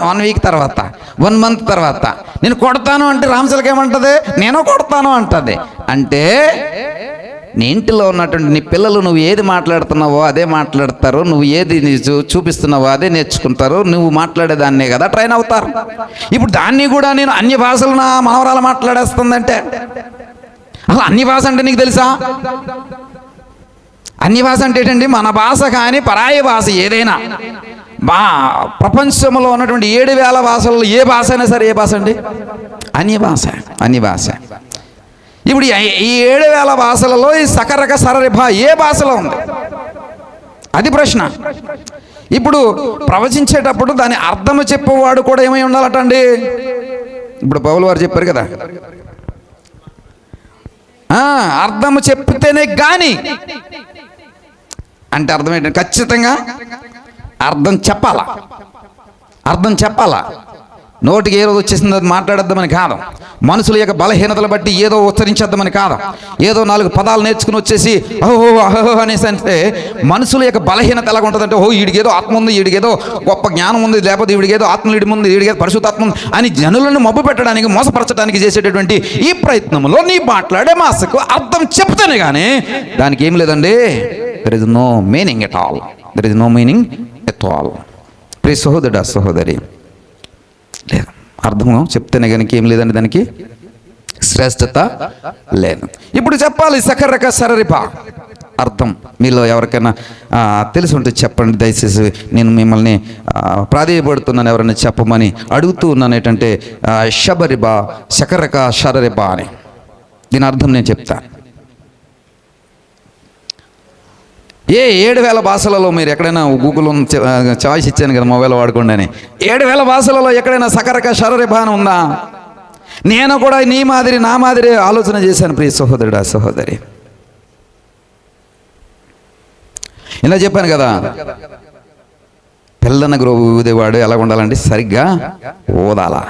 1 వీక్ తర్వాత, 1 మంత్ తర్వాత. నేను కొడతాను అంటే రామశిలక ఏమంటుంది, నేను కొడతాను అంటుంది. అంటే నీ ఇంటిలో ఉన్నటువంటి నీ పిల్లలు నువ్వు ఏది మాట్లాడుతున్నావో అదే మాట్లాడతారు, నువ్వు ఏది చూపిస్తున్నావో అదే నేర్చుకుంటారు, నువ్వు మాట్లాడేదాన్నే కదా ట్రైన్ అవుతారు. ఇప్పుడు దాన్ని కూడా నేను అన్య భాషలు నా మనవరాలు మాట్లాడేస్తుందంటే, అసలు అన్య భాష అంటే నీకు తెలుసా? అన్య భాష అంటే ఏంటండి? మన భాష కానీ పరాయి భాష ఏదైనా, ప్రపంచంలో ఉన్నటువంటి 7,000 భాషల్లో ఏ భాష అయినా సరే ఏ భాష అండి? అన్య భాష. ఇప్పుడు ఈ 7,000 భాషలలో ఈ సకరక సరరిభ ఏ భాషలో ఉంది? అది ప్రశ్న. ఇప్పుడు ప్రవచించేటప్పుడు దాని అర్థము చెప్పేవాడు కూడా ఏమై ఉండాలట అండి. ఇప్పుడు పౌలు వారు చెప్పారు కదా, అర్థము చెప్తేనే కానీ, అంటే అర్థం ఏంటంటే ఖచ్చితంగా అర్థం చెప్పాలా. నోటికి ఏదో వచ్చేసింది అది మాట్లాడద్దామని కాదు, మనుషుల యొక్క బలహీనతలు బట్టి ఏదో ఉచ్చరించేద్దామని కాదు, ఏదో 4 పదాలు నేర్చుకుని వచ్చేసి ఓహో అహో అనేసి. అంటే మనుషుల యొక్క బలహీనత ఎలాగ ఉంటుందంటే, వీడికేదో ఆత్మ ఉంది, వీడికేదో గొప్ప జ్ఞానం ఉంది, లేకపోతే వీడికేదో ఆత్మలీడి ఉంది, వీడికేదో పరిశుద్ధాత్మ ఉంది అని జనులను మబ్బు పెట్టడానికి, మోసపరచడానికి చేసేటటువంటి ఈ ప్రయత్నంలో నీ మాట్లాడే మాసకు అర్థం చెప్తానే కానీ దానికి ఏం లేదండి. There is no meaning at all. ప్రియ సహోదరుడా, సహోదరి, లేదు, అర్థము చెప్తేనే కనుక ఏం లేదండి, దానికి శ్రేష్టత లేదు. ఇప్పుడు చెప్పాలి సకరక సరరిభ అర్థం. మీలో ఎవరికైనా తెలిసి ఉంటే చెప్పండి దయచేసి. నేను మిమ్మల్ని ప్రాధేయపడుతున్నాను, ఎవరైనా చెప్పమని అడుగుతూ ఉన్నాను. ఏంటంటే శబరిబ శకరక శరరిబ అని, దీని అర్థం నేను చెప్తాను. ఏ 7,000 భాషలలో మీరు ఎక్కడైనా గూగుల్ చాయిస్ ఇచ్చాను కదా, మొబైల్ వాడుకోండి అని. 7,000 భాషలలో ఎక్కడైనా సకరక శరరిభ అని ఉందా? నేను కూడా నా మాదిరి ఆలోచన చేశాను ప్రియ సహోదరుడా, సహోదరి. ఇలా చెప్పాను కదా, పిల్లన గ్రోవు ఊదేవాడు ఎలా ఉండాలండి? సరిగ్గా ఊదాలా.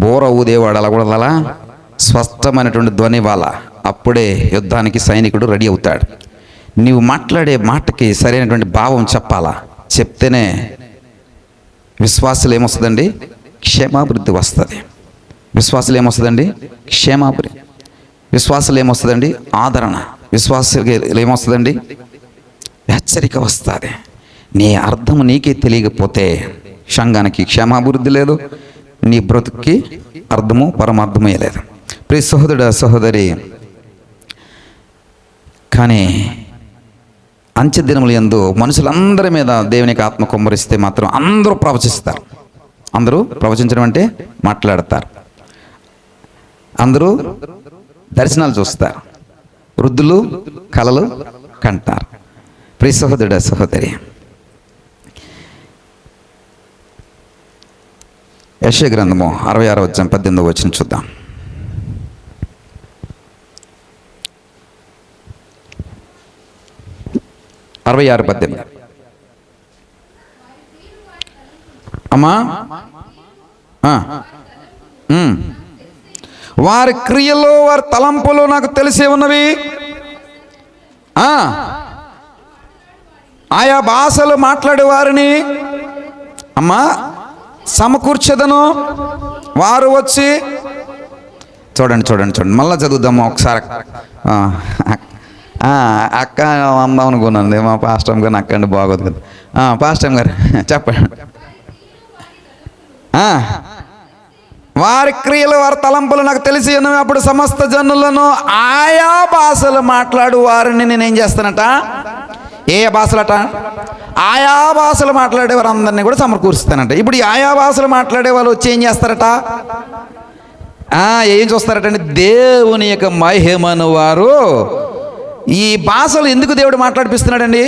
బోర ఊదేవాడు ఎలా ఉండాలా? స్పష్టమైనటువంటి ధ్వని వాళ్ళ. అప్పుడే యుద్ధానికి సైనికుడు రెడీ అవుతాడు. నీవు మాట్లాడే మాటకి సరైనటువంటి భావం చెప్పాలా. చెప్తేనే విశ్వాసులు ఏమొస్తుందండి? క్షేమాభివృద్ధి వస్తుంది. విశ్వాసులు ఏమొస్తుందండి? క్షేమాభివృద్ధి. విశ్వాసులు ఏమొస్తుందండి? ఆదరణ. విశ్వాసులు ఏమొస్తుందండి? హెచ్చరిక వస్తుంది. నీ అర్థం నీకే తెలియకపోతే సంఘానికి క్షేమాభివృద్ధి లేదు, నీ బ్రతుక్కి అర్థము పరమార్థమే లేదు. ప్రియ సహోదరుడా, సహోదరి, కానీ అంచె దినముల యందు మనుషులందరి మీద దేవునికి ఆత్మ కుమ్మరిస్తే మాత్రం అందరూ ప్రవచిస్తారు. అందరూ ప్రవచించడం అంటే మాట్లాడతారు, అందరూ దర్శనాలు చూస్తారు, వృద్ధులు కలలు కంటారు. ప్రియ సహోదరుడా, సహోదరి, యెషయా గ్రంథము 66వ అధ్యాయం 18వ వచనం చూద్దాం. అరవై 66:18. అమ్మా వారి క్రియలు వారి తలంపులు నాకు తెలిసే ఉన్నవి. ఆయా భాషలు మాట్లాడే వారిని అమ్మా సమకూర్చెదను. వారు వచ్చి చూడండి మళ్ళీ చదువుదాము ఒకసారి. అక్క అందాం అనుకున్నాను, మా పాస్టర్ గారు అక్క అంటే బాగోదు కదా. పాస్టర్ గారు చెప్పండి. వారి క్రియలు వారి తలంపులు నాకు తెలిసి అప్పుడు సమస్త జనులను ఆయా భాషలు మాట్లాడు వారిని నేనేం చేస్తానట, ఏ భాషలట, ఆయా భాషలు మాట్లాడే వారు అందరినీ కూడా సమకూరుస్తానంట. ఇప్పుడు ఈ ఆయా భాషలు మాట్లాడే వాళ్ళు వచ్చి ఏం చేస్తారట, ఏం చూస్తారటండి, దేవుని యొక్క మహిమను వారు. ఈ భాషలు ఎందుకు దేవుడు మాట్లాడిపిస్తున్నాడండి?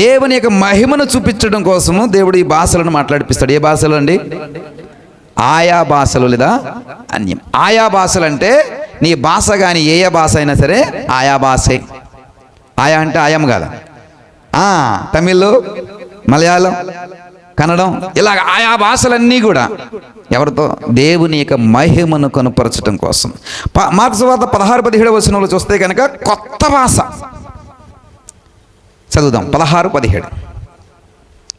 దేవుని యొక్క మహిమను చూపించడం కోసము దేవుడు ఈ భాషలను మాట్లాడిపిస్తాడు. ఏ భాషలు అండి? ఆయా భాషలు లేదా అన్యం. ఆయా భాషలు అంటే నీ భాష కానీ ఏ భాష అయినా సరే ఆయా భాషే. ఆయా అంటే ఆయం కాదు. తమిళ్, మలయాళం, కన్నడం, ఇలాగ ఆయా భాషలన్నీ కూడా ఎవరితో? దేవుని యొక్క మహిమను కనుపరచడం కోసం. మార్కు సువార్త 16-17 చూస్తే కనుక కొత్త భాష చదువుదాం. 16-17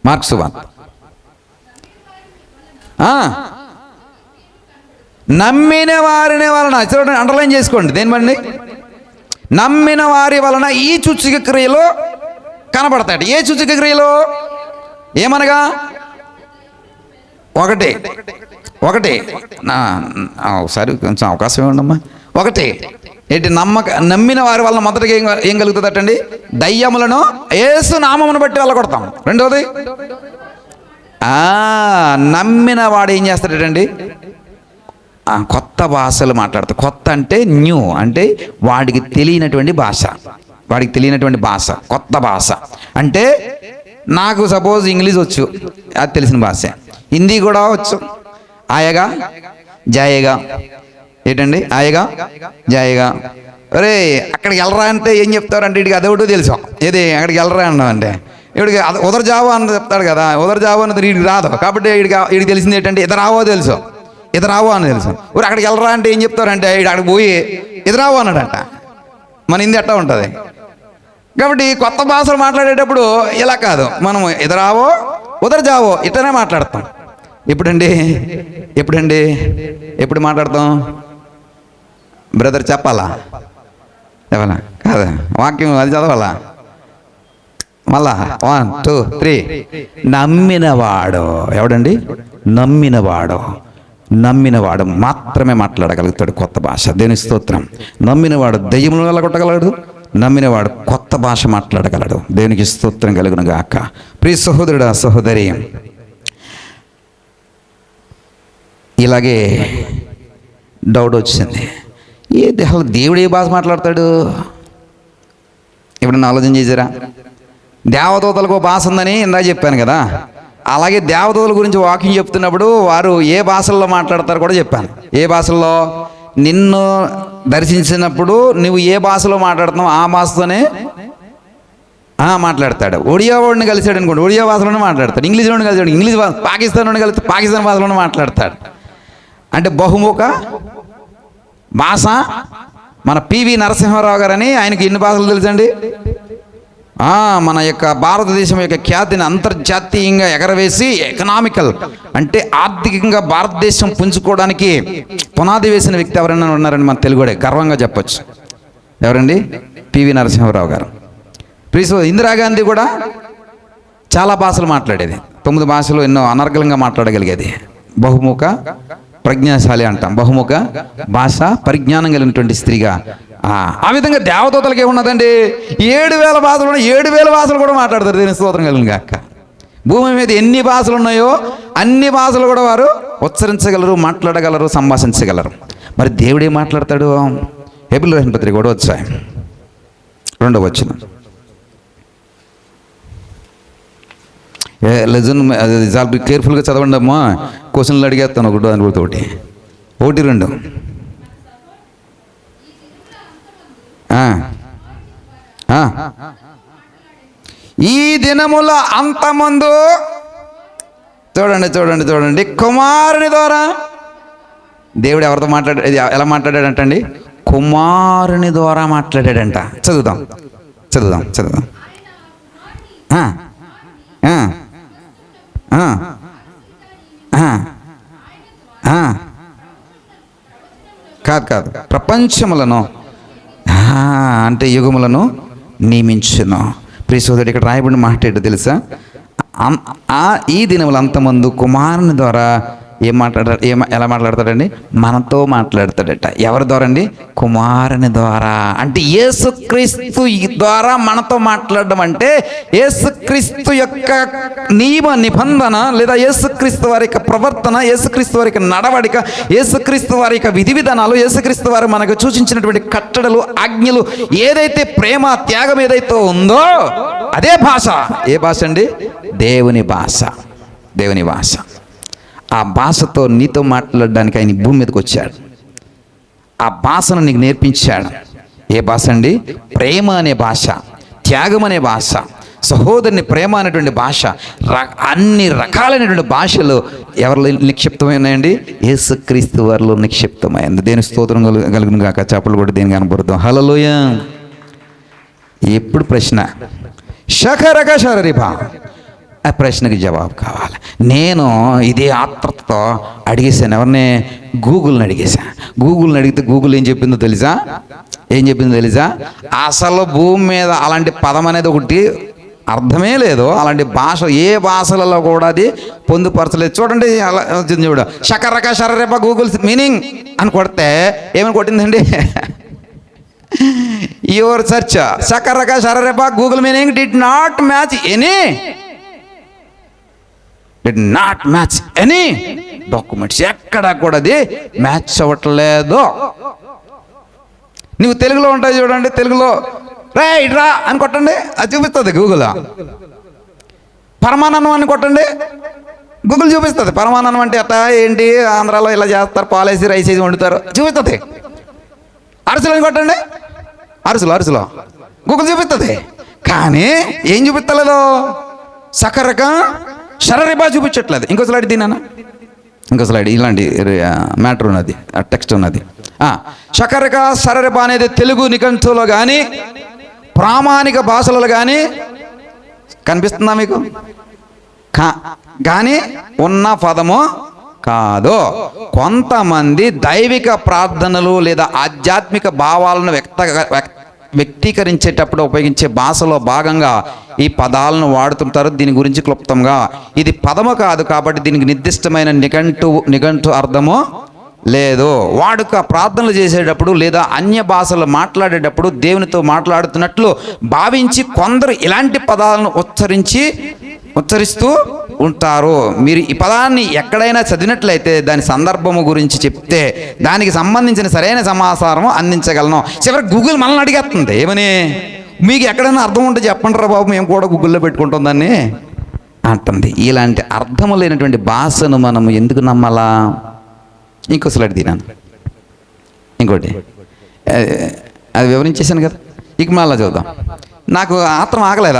మార్కు సువార్త. నమ్మిన వారిని వలన, చూడండి, అండర్లైన్ చేసుకోండి. దేనివండి? నమ్మిన వారి వలన ఈ సూచక క్రియలు కనబడతాయి. ఏ సూచక క్రియలు? ఏమనగా ఒకటి ఒకసారి కొంచెం అవకాశం ఇవ్వండమ్మా. ఒకటి ఏంటి? నమ్మిన వారి వలన మొదటిగా ఏం కలుగుతుందటండి? దయ్యములను యేసు నామమును బట్టి వెళ్ళగొడతాం. రెండవది, నమ్మిన వాడు ఏం చేస్తాడటండి? కొత్త భాషలు మాట్లాడతాడు. కొత్త అంటే న్యూ, అంటే వాడికి తెలియనటువంటి భాష. వాడికి తెలియనటువంటి భాష కొత్త భాష. అంటే నాకు సపోజ్ ఇంగ్లీష్ వచ్చు, అది తెలిసిన భాష. హిందీ కూడా వచ్చు. ఆయగా జాయేగా, ఏంటండి ఆయగా జాయేగా. అరే అక్కడికి వెళ్ళరా అంటే ఏం చెప్తారంటే వీడికి అదొకటి తెలుసు. ఏది అక్కడికి వెళ్ళరా అన్నామంటే వీడికి ఉదర్ జావో అని చెప్తాడు కదా. ఉదర్ జావో అన్నది వీడికి రాదు. కాబట్టి వీడికి తెలిసింది ఏంటంటే ఇతరావో తెలుసు, ఇతరావో అని తెలుసు. ఊరు అక్కడికి వెళ్ళరా అంటే ఏం చెప్తారంటే వీడు అక్కడికి పోయి ఇతరావో అన్నాడంట. మన హిందీ అట్టా ఉంటుంది. కాబట్టి కొత్త భాషలు మాట్లాడేటప్పుడు ఇలా కాదు, మనం ఎదురావో ఉదర్ జావో ఇట్టనే మాట్లాడతాం. ఎప్పుడండి ఎప్పుడు మాట్లాడతాం? బ్రదర్ చెప్పాలా? చెప్పాలా కాదా? వాక్యం అది చదవాలా? మళ్ళా 1 2 3 నమ్మినవాడు. ఎవడండి? నమ్మినవాడు మాత్రమే మాట్లాడగలుగుతాడు కొత్త భాష. దేని స్తోత్రం. నమ్మినవాడు దయ్యములను వెళ్ళగొట్టగలడు. నమ్మినవాడు కొత్త భాష మాట్లాడగలడు. దేవునికి స్తోత్రం కలుగును గాక. ప్రియ సహోదరుడా, సహోదరి, ఇలాగే డౌట్ వచ్చింది. దేవుడు ఏ భాష మాట్లాడతాడు? ఎప్పుడన్నా ఆలోచన చేశారా? దేవదూతలకు భాష ఉందని ఇందాక చెప్పాను కదా. అలాగే దేవదూతల గురించి వాకింగ్ చెప్తున్నప్పుడు వారు ఏ భాషల్లో మాట్లాడతారు కూడా చెప్పాను. ఏ భాషల్లో? నిన్ను దర్శించినప్పుడు నువ్వు ఏ భాషలో మాట్లాడుతున్నావు ఆ భాషతోనే మాట్లాడతాడు. ఒడియా వాడిని కలిసాడు అనుకోండి, ఒడియా భాషలోనే మాట్లాడతాడు. ఇంగ్లీష్ వాడిని కలిసాడు, ఇంగ్లీష్ భాష. పాకిస్తాన్ వాడిని కలిసి పాకిస్తాన్ భాషలోనే మాట్లాడతాడు. అంటే బహుముఖ భాష. మన పివి నరసింహారావు గారని, ఆయనకి ఎన్ని భాషలు తెలుసండి? మన యొక్క భారతదేశం యొక్క ఖ్యాతిని అంతర్జాతీయంగా ఎగరవేసి ఎకనామికల్ అంటే ఆర్థికంగా భారతదేశం పుంజుకోవడానికి పునాది వేసిన వ్యక్తి ఎవరైనా ఉన్నారని మన తెలుగుడే గర్వంగా చెప్పచ్చు. ఎవరండి? పివి నరసింహారావు గారు. ఇందిరాగాంధీ కూడా చాలా భాషలు మాట్లాడేది. 9 భాషలు ఎన్నో అనర్గళంగా మాట్లాడగలిగేది. బహుముఖ ప్రజ్ఞాశాలి అంటాం. బహుముఖ భాష పరిజ్ఞానం కలిగినటువంటి స్త్రీగా. ఆ విధంగా దేవదూతలకి ఏమున్నదండి? 7,000 భాషలు ఉన్నాయి. 7,000 భాషలు కూడా మాట్లాడతారు. దీని స్తోత్రం కలిగిన గాక. భూమి మీద ఎన్ని భాషలు ఉన్నాయో అన్ని భాషలు కూడా వారు ఉచ్చరించగలరు, మాట్లాడగలరు, సంభాషించగలరు. మరి దేవుడు ఏం మాట్లాడతాడు? హెబ్రీయుల రాసిన పత్రిక 1వ అధ్యాయం 2వ వచనం. చాలా కేర్ఫుల్గా చదవండి అమ్మా. క్వశ్చన్లు అడిగేస్తాను ఒకటి దానితోటి. 1 2 ఈ దినముల అంతమందు చూడండి కుమారుని ద్వారా దేవుడు ఎవరితో ఎలా మాట్లాడాడంటండి? కుమారుని ద్వారా మాట్లాడాడంట. చదువుదాం. ఆ, ఆ, ఆ, ఆ, ఆ. కాదు ప్రపంచములను అంటే యుగములను నియమించును. ప్రియ సోదరుడు, ఇక్కడ రాయబడిన మాట ఏంటో తెలుసా? ఈ దినముల అంతమందు కుమారుని ద్వారా ఎలా మాట్లాడతాడండి? మనతో మాట్లాడతాడట. ఎవరి ద్వారా అండి? కుమారుని ద్వారా. అంటే యేసుక్రీస్తు ద్వారా మనతో మాట్లాడడం అంటే యేసుక్రీస్తు యొక్క నిబంధన లేదా యేసుక్రీస్తు వారి యొక్క ప్రవర్తన, యేసుక్రీస్తు వారి యొక్క నడవడిక, యేసుక్రీస్తు వారి యొక్క విధి విధానాలు, యేసుక్రీస్తు వారు మనకు సూచించినటువంటి కట్టడలు, ఆజ్ఞలు, ఏదైతే ప్రేమ త్యాగం ఏదైతే ఉందో అదే భాష. ఏ భాష అండి? దేవుని భాష. ఆ భాషతో నీతో మాట్లాడడానికి ఆయన భూమి మీదకి వచ్చాడు. ఆ భాషను నీకు నేర్పించాడు. ఏ భాష అండి? ప్రేమ అనే భాష, త్యాగం అనే భాష, సహోదరుని ప్రేమ అనేటువంటి భాష. అన్ని రకాలైనటువంటి భాషలు ఎవరిలో నిక్షిప్తమైనాయండి? యేసుక్రీస్తు వారిలో నిక్షిప్తమైంది. దేని స్తోత్రం కలుగును గాక. చేపలు కూడా దేని కనబడుతాం. హల్లెలూయా. ఎప్పుడు ప్రశ్న షకరక శరరిభా, ఆ ప్రశ్నకి జవాబు కావాలి. నేను ఇదే ఆత్రతతో అడిగేశాను. ఎవరిని? గూగుల్ని అడిగేశాను. గూగుల్ని అడిగితే గూగుల్ ఏం చెప్పిందో తెలుసా? అసలు భూమి మీద అలాంటి పదం అనేది ఒకటి అర్థమే లేదు. అలాంటి భాష ఏ భాషలలో కూడా అది పొందుపరచలేదు. చూడండి, అలా చూడు, షకరక శరరేప గూగుల్ మీనింగ్ అని కొడితే ఏమని కొట్టిందండి? యువర్ సెర్చ్ షకరక శరరేప Google meaning did not match any documents. ఎక్కడా కూడా అది మ్యాచ్ అవ్వట్లేదు. నువ్వు తెలుగులో ఉంటాయి చూడండి, తెలుగులో రైట్ రా అని కొట్టండి, అది చూపిస్తుంది గూగుల్. పరమాన్నం అని కొట్టండి, గూగుల్ చూపిస్తుంది. పరమాన్నం అంటే అట్లా ఏంటి, ఆంధ్రాలో ఇలా చేస్తారు, పాలేసి రైస్ వేసి వండుతారు, చూపిస్తుంది. అరుసులు అని కొట్టండి, అరుసులో గూగుల్ చూపిస్తుంది. కానీ ఏం చూపిస్తలేదు? సకరక శరరిబా చూపించట్లేదు. ఇంకో స్లైడ్ దీనా, ఇంకో స్లైడ్. ఇలాంటి మ్యాటర్ ఉన్నది, టెక్స్ట్ ఉన్నది. షకరక శరరిబా అనేది తెలుగు నిఘంటువులో కానీ ప్రామాణిక భాషలలో కానీ కనిపిస్తుందా మీకు? కానీ ఉన్న పదము కాదు. కొంతమంది దైవిక ప్రార్థనలు లేదా ఆధ్యాత్మిక భావాలను వ్యక్తీకరించేటప్పుడు ఉపయోగించే భాషలో భాగంగా ఈ పదాలను వాడుతుంటారు. దీని గురించి క్లుప్తంగా, ఇది పదము కాదు కాబట్టి దీనికి నిర్దిష్టమైన నిఘంటు అర్థము లేదు. వాడుక ప్రార్థనలు చేసేటప్పుడు లేదా అన్య భాషలు మాట్లాడేటప్పుడు దేవునితో మాట్లాడుతున్నట్లు భావించి కొందరు ఇలాంటి పదాలను ఉచ్చరిస్తూ ఉంటారు. మీరు ఈ పదాన్ని ఎక్కడైనా చదివినట్లయితే దాని సందర్భము గురించి చెప్తే దానికి సంబంధించిన సరైన సమాచారం అందించగలను. చివరికి గూగుల్ మనల్ని అడిగేస్తుంది, ఏమని? మీకు ఎక్కడైనా అర్థం ఉంటే చెప్పండి రా బాబు, మేము కూడా గూగుల్లో పెట్టుకుంటాం దాన్ని అంటుంది. ఇలాంటి అర్థము లేనటువంటి భాషను మనం ఎందుకు నమ్మాలా? ఇంకో స్లైడ్ తినాను, ఇంకోటి అది వివరించేశాను కదా. ఇక మళ్ళా చూద్దాం. నాకు ఆత్రం ఆగలేదు.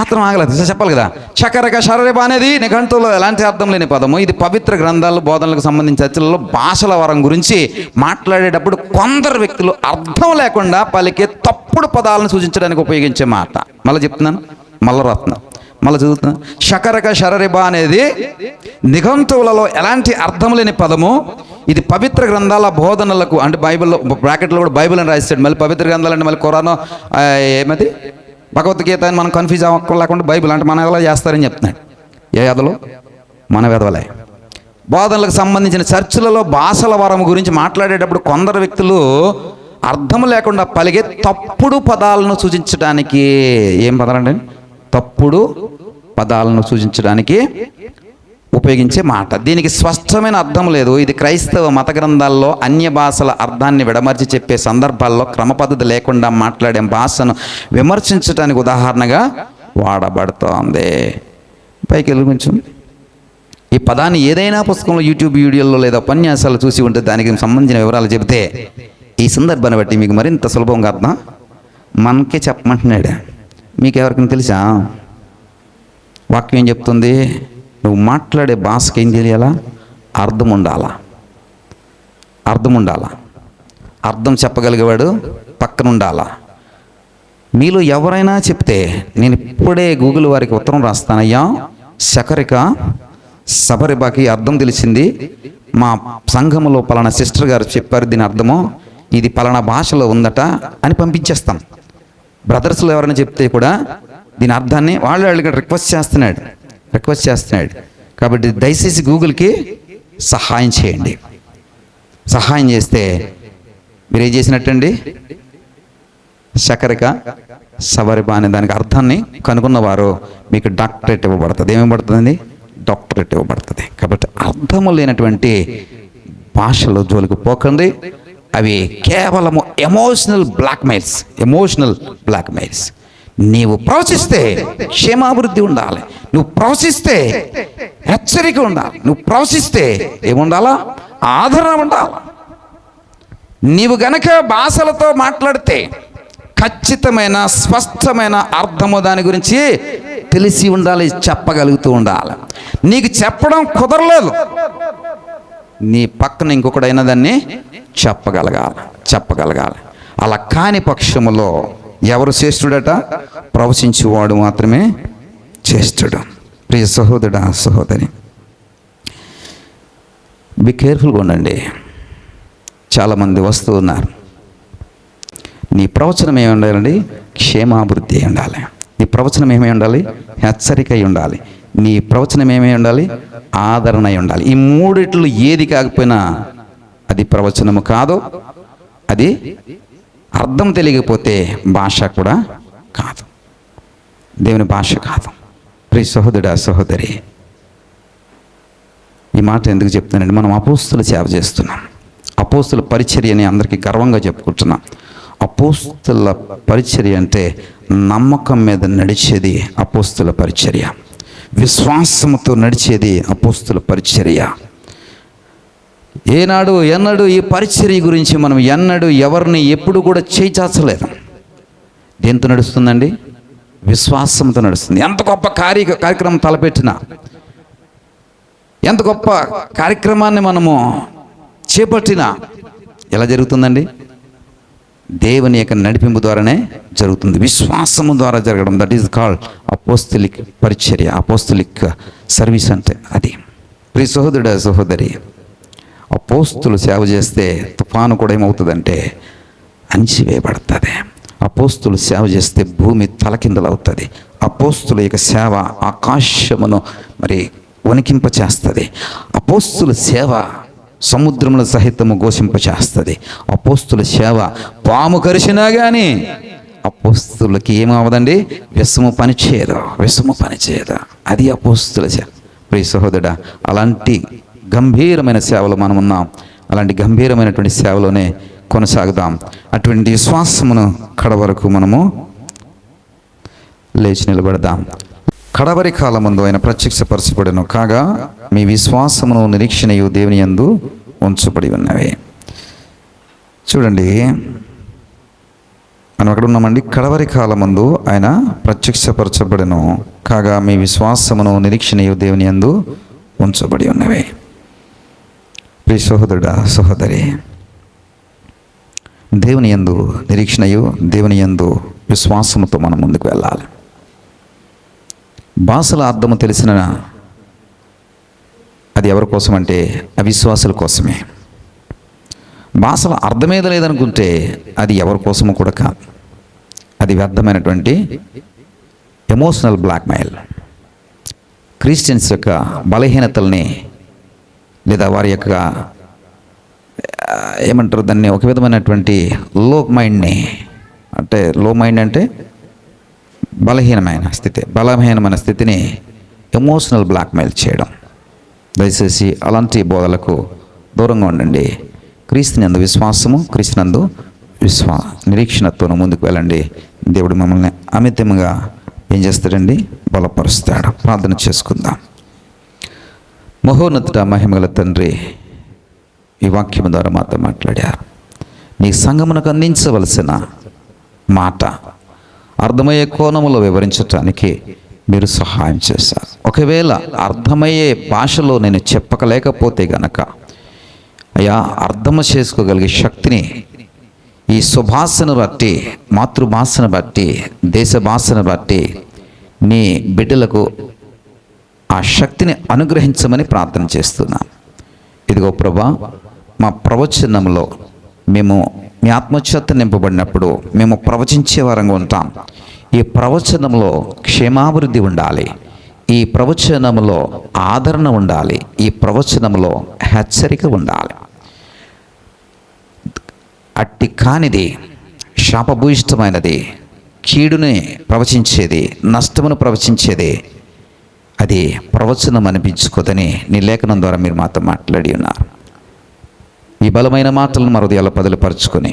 ఆత్రం ఆగలేదు, చెప్పాలి కదా. షకరక శరరేప అనేది నిఘంటువులో ఎలాంటి అర్థం లేని పదము. ఇది పవిత్ర గ్రంథాలు, బోధనలకు సంబంధించిన చర్చలలో భాషల వరం గురించి మాట్లాడేటప్పుడు కొందరు వ్యక్తులు అర్థం లేకుండా పలికే తప్పుడు పదాలను సూచించడానికి ఉపయోగించే మాట. మళ్ళీ చెప్తున్నాను, మళ్ళీ చదువుతున్నాను. షకరక శరరిబ అనేది నిఘంటువులలో ఎలాంటి అర్థం లేని పదము. ఇది పవిత్ర గ్రంథాల బోధనలకు, అంటే బైబిల్లో బ్రాకెట్లో కూడా బైబిల్ అని రాస్తాడు. మళ్ళీ పవిత్ర గ్రంథాలు అంటే మళ్ళీ ఖురాను, ఏమది భగవద్గీత అని మనం కన్ఫ్యూజ్ అవ్వకుండా బైబిల్ అంటే మన ఎలా చేస్తారని చెప్తున్నాడు. ఏ ఎదలో? మన వెదవలే. బోధనలకు సంబంధించిన చర్చలలో భాషల వరం గురించి మాట్లాడేటప్పుడు కొందరు వ్యక్తులు అర్థం లేకుండా పలిగే తప్పుడు పదాలను సూచించడానికి, ఏం పదాలండి? తప్పుడు పదాలను సూచించడానికి ఉపయోగించే మాట. దీనికి స్పష్టమైన అర్థం లేదు. ఇది క్రైస్తవ మత గ్రంథాల్లో అన్య భాషల అర్థాన్ని విడమర్చి చెప్పే సందర్భాల్లో క్రమ పద్ధతి లేకుండా మాట్లాడే భాషను విమర్శించడానికి ఉదాహరణగా వాడబడుతోంది. పైకి వెళ్ళి కొంచెం. ఈ పదాన్ని ఏదైనా పుస్తకంలో, యూట్యూబ్ వీడియోల్లో లేదా ఉపన్యాసాలు చూసి ఉంటే దానికి సంబంధించిన వివరాలు చెబితే ఈ సందర్భాన్ని బట్టి మీకు మరింత సులభంగా అర్థం మనకే చెప్పమంటున్నాడు. మీకు ఎవరికైనా తెలుసా? వాక్యం ఏం చెప్తుంది? నువ్వు మాట్లాడే భాషకి ఏం తెలియాలా? అర్థం ఉండాలా, అర్థం చెప్పగలిగేవాడు పక్కన ఉండాలా. మీలో ఎవరైనా చెప్తే నేను ఇప్పుడే గూగుల్ వారికి ఉత్తరం రాస్తానయ్యా, శకరిక సబరిబాకి అర్థం తెలిసింది, మా సంఘములో పలానా సిస్టర్ గారు చెప్పారు దీని అర్థము, ఇది పలానా భాషలో ఉందట అని పంపించేస్తాం. బ్రదర్స్లో ఎవరైనా చెప్తే కూడా దీని అర్థాన్ని వాళ్ళు రిక్వెస్ట్ చేస్తున్నాడు. కాబట్టి దయచేసి గూగుల్కి సహాయం చేయండి. సహాయం చేస్తే మీరు ఏం చేసినట్టండి? శకరిక సబరిబా అనే దానికి అర్థాన్ని కనుగొన్నవారు మీకు డాక్టరేట్ ఇవ్వబడుతుంది. ఏమివ్వబడుతుంది? డాక్టరేట్ ఇవ్వబడుతుంది. కాబట్టి అర్థము లేనటువంటి భాషలో జోలికి పోకండి. అవి కేవలము ఎమోషనల్ బ్లాక్మెయిల్స్. నీవు ప్రవచిస్తే క్షేమాభివృద్ధి ఉండాలి, నువ్వు ప్రవచిస్తే హెచ్చరిక ఉండాలి, నువ్వు ప్రవచిస్తే ఏముండాలా? ఆదరణ ఉండాలి. నీవు గనక భాషలతో మాట్లాడితే ఖచ్చితమైన స్పష్టమైన అర్థము దాని గురించి తెలిసి ఉండాలి, చెప్పగలుగుతూ ఉండాలి. నీకు చెప్పడం కుదరలేదు, నీ పక్కన ఇంకొకడైనా దాన్ని చెప్పగలగాలి. అలా కాని పక్షములో ఎవరు శ్రేష్ఠుడట? ప్రవచించువాడు మాత్రమే శ్రేష్ఠుడు. ప్రియ సహోదరుడా, సహోదరి, బి కేర్ఫుల్గా ఉండండి. చాలామంది వస్తూ ఉన్నారు. నీ ప్రవచనం ఏమి ఉండాలండి? క్షేమాభివృద్ధి అయి ఉండాలి. నీ ప్రవచనం ఏమై ఉండాలి? హెచ్చరిక అయి ఉండాలి. నీ ప్రవచనం ఏమై ఉండాలి? ఆదరణ అయి ఉండాలి. ఈ మూడిట్లు ఏది కాకపోయినా అది ప్రవచనము కాదు, అది అర్థం తెలియకపోతే భాష కూడా కాదు, దేవుని భాష కాదు. ప్రియ సహోదరుడా, సహోదరి, ఈ మాట ఎందుకు చెప్తానండి? మనం అపోస్తుల సేవ చేస్తున్నాం. అపోస్తుల పరిచర్యని అందరికీ గర్వంగా చెప్పుకుంటున్నాం. అపోస్తుల పరిచర్య అంటే నమ్మకం మీద నడిచేది అపోస్తుల పరిచర్య, విశ్వాసముతో నడిచేది అపోస్తుల పరిచర్య. ఎన్నడూ ఈ పరిచర్య గురించి మనం ఎవరిని ఎప్పుడు కూడా చేయించలేదు. దేంతో నడుస్తుందండి? విశ్వాసంతో నడుస్తుంది. ఎంత గొప్ప కార్యక్రమం తలపెట్టినా, ఎంత గొప్ప కార్యక్రమాన్ని మనము చేపట్టినా ఎలా జరుగుతుందండి? దేవుని యొక్క నడిపింపు ద్వారానే జరుగుతుంది, విశ్వాసము ద్వారా జరగడం. దట్ ఈస్ కాల్డ్ అపోస్తలిక్ పరిచర్య, అపోస్తలిక్ సర్వీస్ అంటే అది. ప్రియ సహోదరుడా, సహోదరి, అపోస్తులు సేవ చేస్తే తుఫాను కూడా ఏమవుతుందంటే అణిచివేయబడుతుంది. అపోస్తులు సేవ చేస్తే భూమి తలకిందలవుతుంది. అపోస్తుల యొక్క సేవ ఆకాశమును వణికింపచేస్తుంది. అపోస్తుల సేవ సముద్రముల సహితము ఘోషింపచేస్తుంది. అపోస్తుల సేవ పాము కరిచినా కానీ అపోస్తులకి ఏమవదండి? విషము పనిచేయదు. అది అపోస్తుల సేవ. ప్రియ సహోదరుడా, అలాంటి గంభీరమైన సేవలో మనం ఉన్నాం. అలాంటి గంభీరమైనటువంటి సేవలోనే కొనసాగుదాం. అటువంటి విశ్వాసమును కడవరకు మనము లేచి నిలబడదాం. కడవరి కాలమందు ఆయన ప్రత్యక్షపరచబడెను, కాగా మీ విశ్వాసమును నిరీక్షణయు దేవుని యందు ఉంచబడి ఉన్నవి. చూడండి, మనం అక్కడ ఉన్నామండి. కడవరి కాలమందు ఆయన ప్రత్యక్షపరచబడెను, కాగా మీ విశ్వాసమును నిరీక్షణయు దేవుని యందు ఉంచబడి ఉన్నవి. ప్రియ సహోదరుడా, సహోదరి, దేవుని యందు నిరీక్షణయు దేవుని యందు విశ్వాసముతో మనం ముందుకు వెళ్ళాలి. భాషల అర్థము తెలిసిన అది ఎవరి కోసం అంటే అవిశ్వాసుల కోసమే. భాషల అర్థమేదో లేదనుకుంటే అది ఎవరి కోసము కూడా కాదు. అది వ్యర్థమైనటువంటి ఎమోషనల్ బ్లాక్మెయిల్. క్రిస్టియన్స్ యొక్క బలహీనతల్ని లేదా వారి యొక్క ఏమంటారు దాన్ని, ఒక విధమైనటువంటి లో మైండ్ అంటే బలహీనమైన స్థితిని ఎమోషనల్ బ్లాక్మెయిల్ చేయడం. దయచేసి అలాంటి బోధలకు దూరంగా ఉండండి. క్రీస్తునందు విశ్వాసము, క్రీస్తునందు నిరీక్షణతోనూ ముందుకు వెళ్ళండి. దేవుడు మమ్మల్ని అమితంగా ఏం చేస్తాడండి? బలపరుస్తాడు. ప్రార్థన చేసుకుందాం. మహోన్నతుడ, మహిమగల తండ్రి, ఈ వాక్యం ద్వారా మాతో మాట్లాడారు. నీ సంఘమునకు అందించవలసిన మాట అర్థమయ్యే కోణములో వివరించటానికి మీరు సహాయం చేశారు. ఒకవేళ అర్థమయ్యే భాషలో నేను చెప్పకలేకపోతే గనక అయ్యా, అర్థం చేసుకోగలిగే శక్తిని ఈ స్వభాషను బట్టి, మాతృభాషను బట్టి, దేశ భాషను బట్టి నీ బిడ్డలకు ఆ శక్తిని అనుగ్రహించమని ప్రార్థన చేస్తున్నాం. ఇదిగో ప్రభా, మా ప్రవచనంలో మేము మీ ఆత్మచేత నింపబడినప్పుడు మేము ప్రవచించే వారంగా ఉంటాం. ఈ ప్రవచనంలో క్షేమాభివృద్ధి ఉండాలి, ఈ ప్రవచనంలో ఆదరణ ఉండాలి, ఈ ప్రవచనంలో హెచ్చరిక ఉండాలి. అట్టి కానిది, శాపభూయిష్టమైనది, కీడుని ప్రవచించేది, నష్టమును ప్రవచించేది, అది ప్రవచనం అనిపించుకోదని నీ లేఖనం ద్వారా మీరు మాతో మాట్లాడి ఉన్నారు. ఈ బలమైన మాటలను మన హృదయాల్లో పదిలపరుచుకొని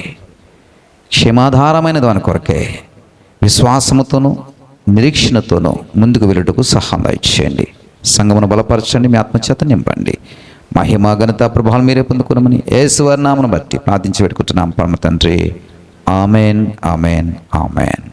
క్షేమాధారమైన దాని కొరకే విశ్వాసముతోనూ నిరీక్షణతోనూ ముందుకు వెళ్ళుటకు సహాయం దయచేయండి. సంఘమును బలపరచండి, మీ ఆత్మచేత నింపండి. మహిమ ఘనత ప్రభావాలు మీరే పొందుకున్నామని యేసు నామమును బట్టి ప్రార్థించి పెట్టుకుంటున్నాం పరమ తండ్రి. Amen, amen, amen.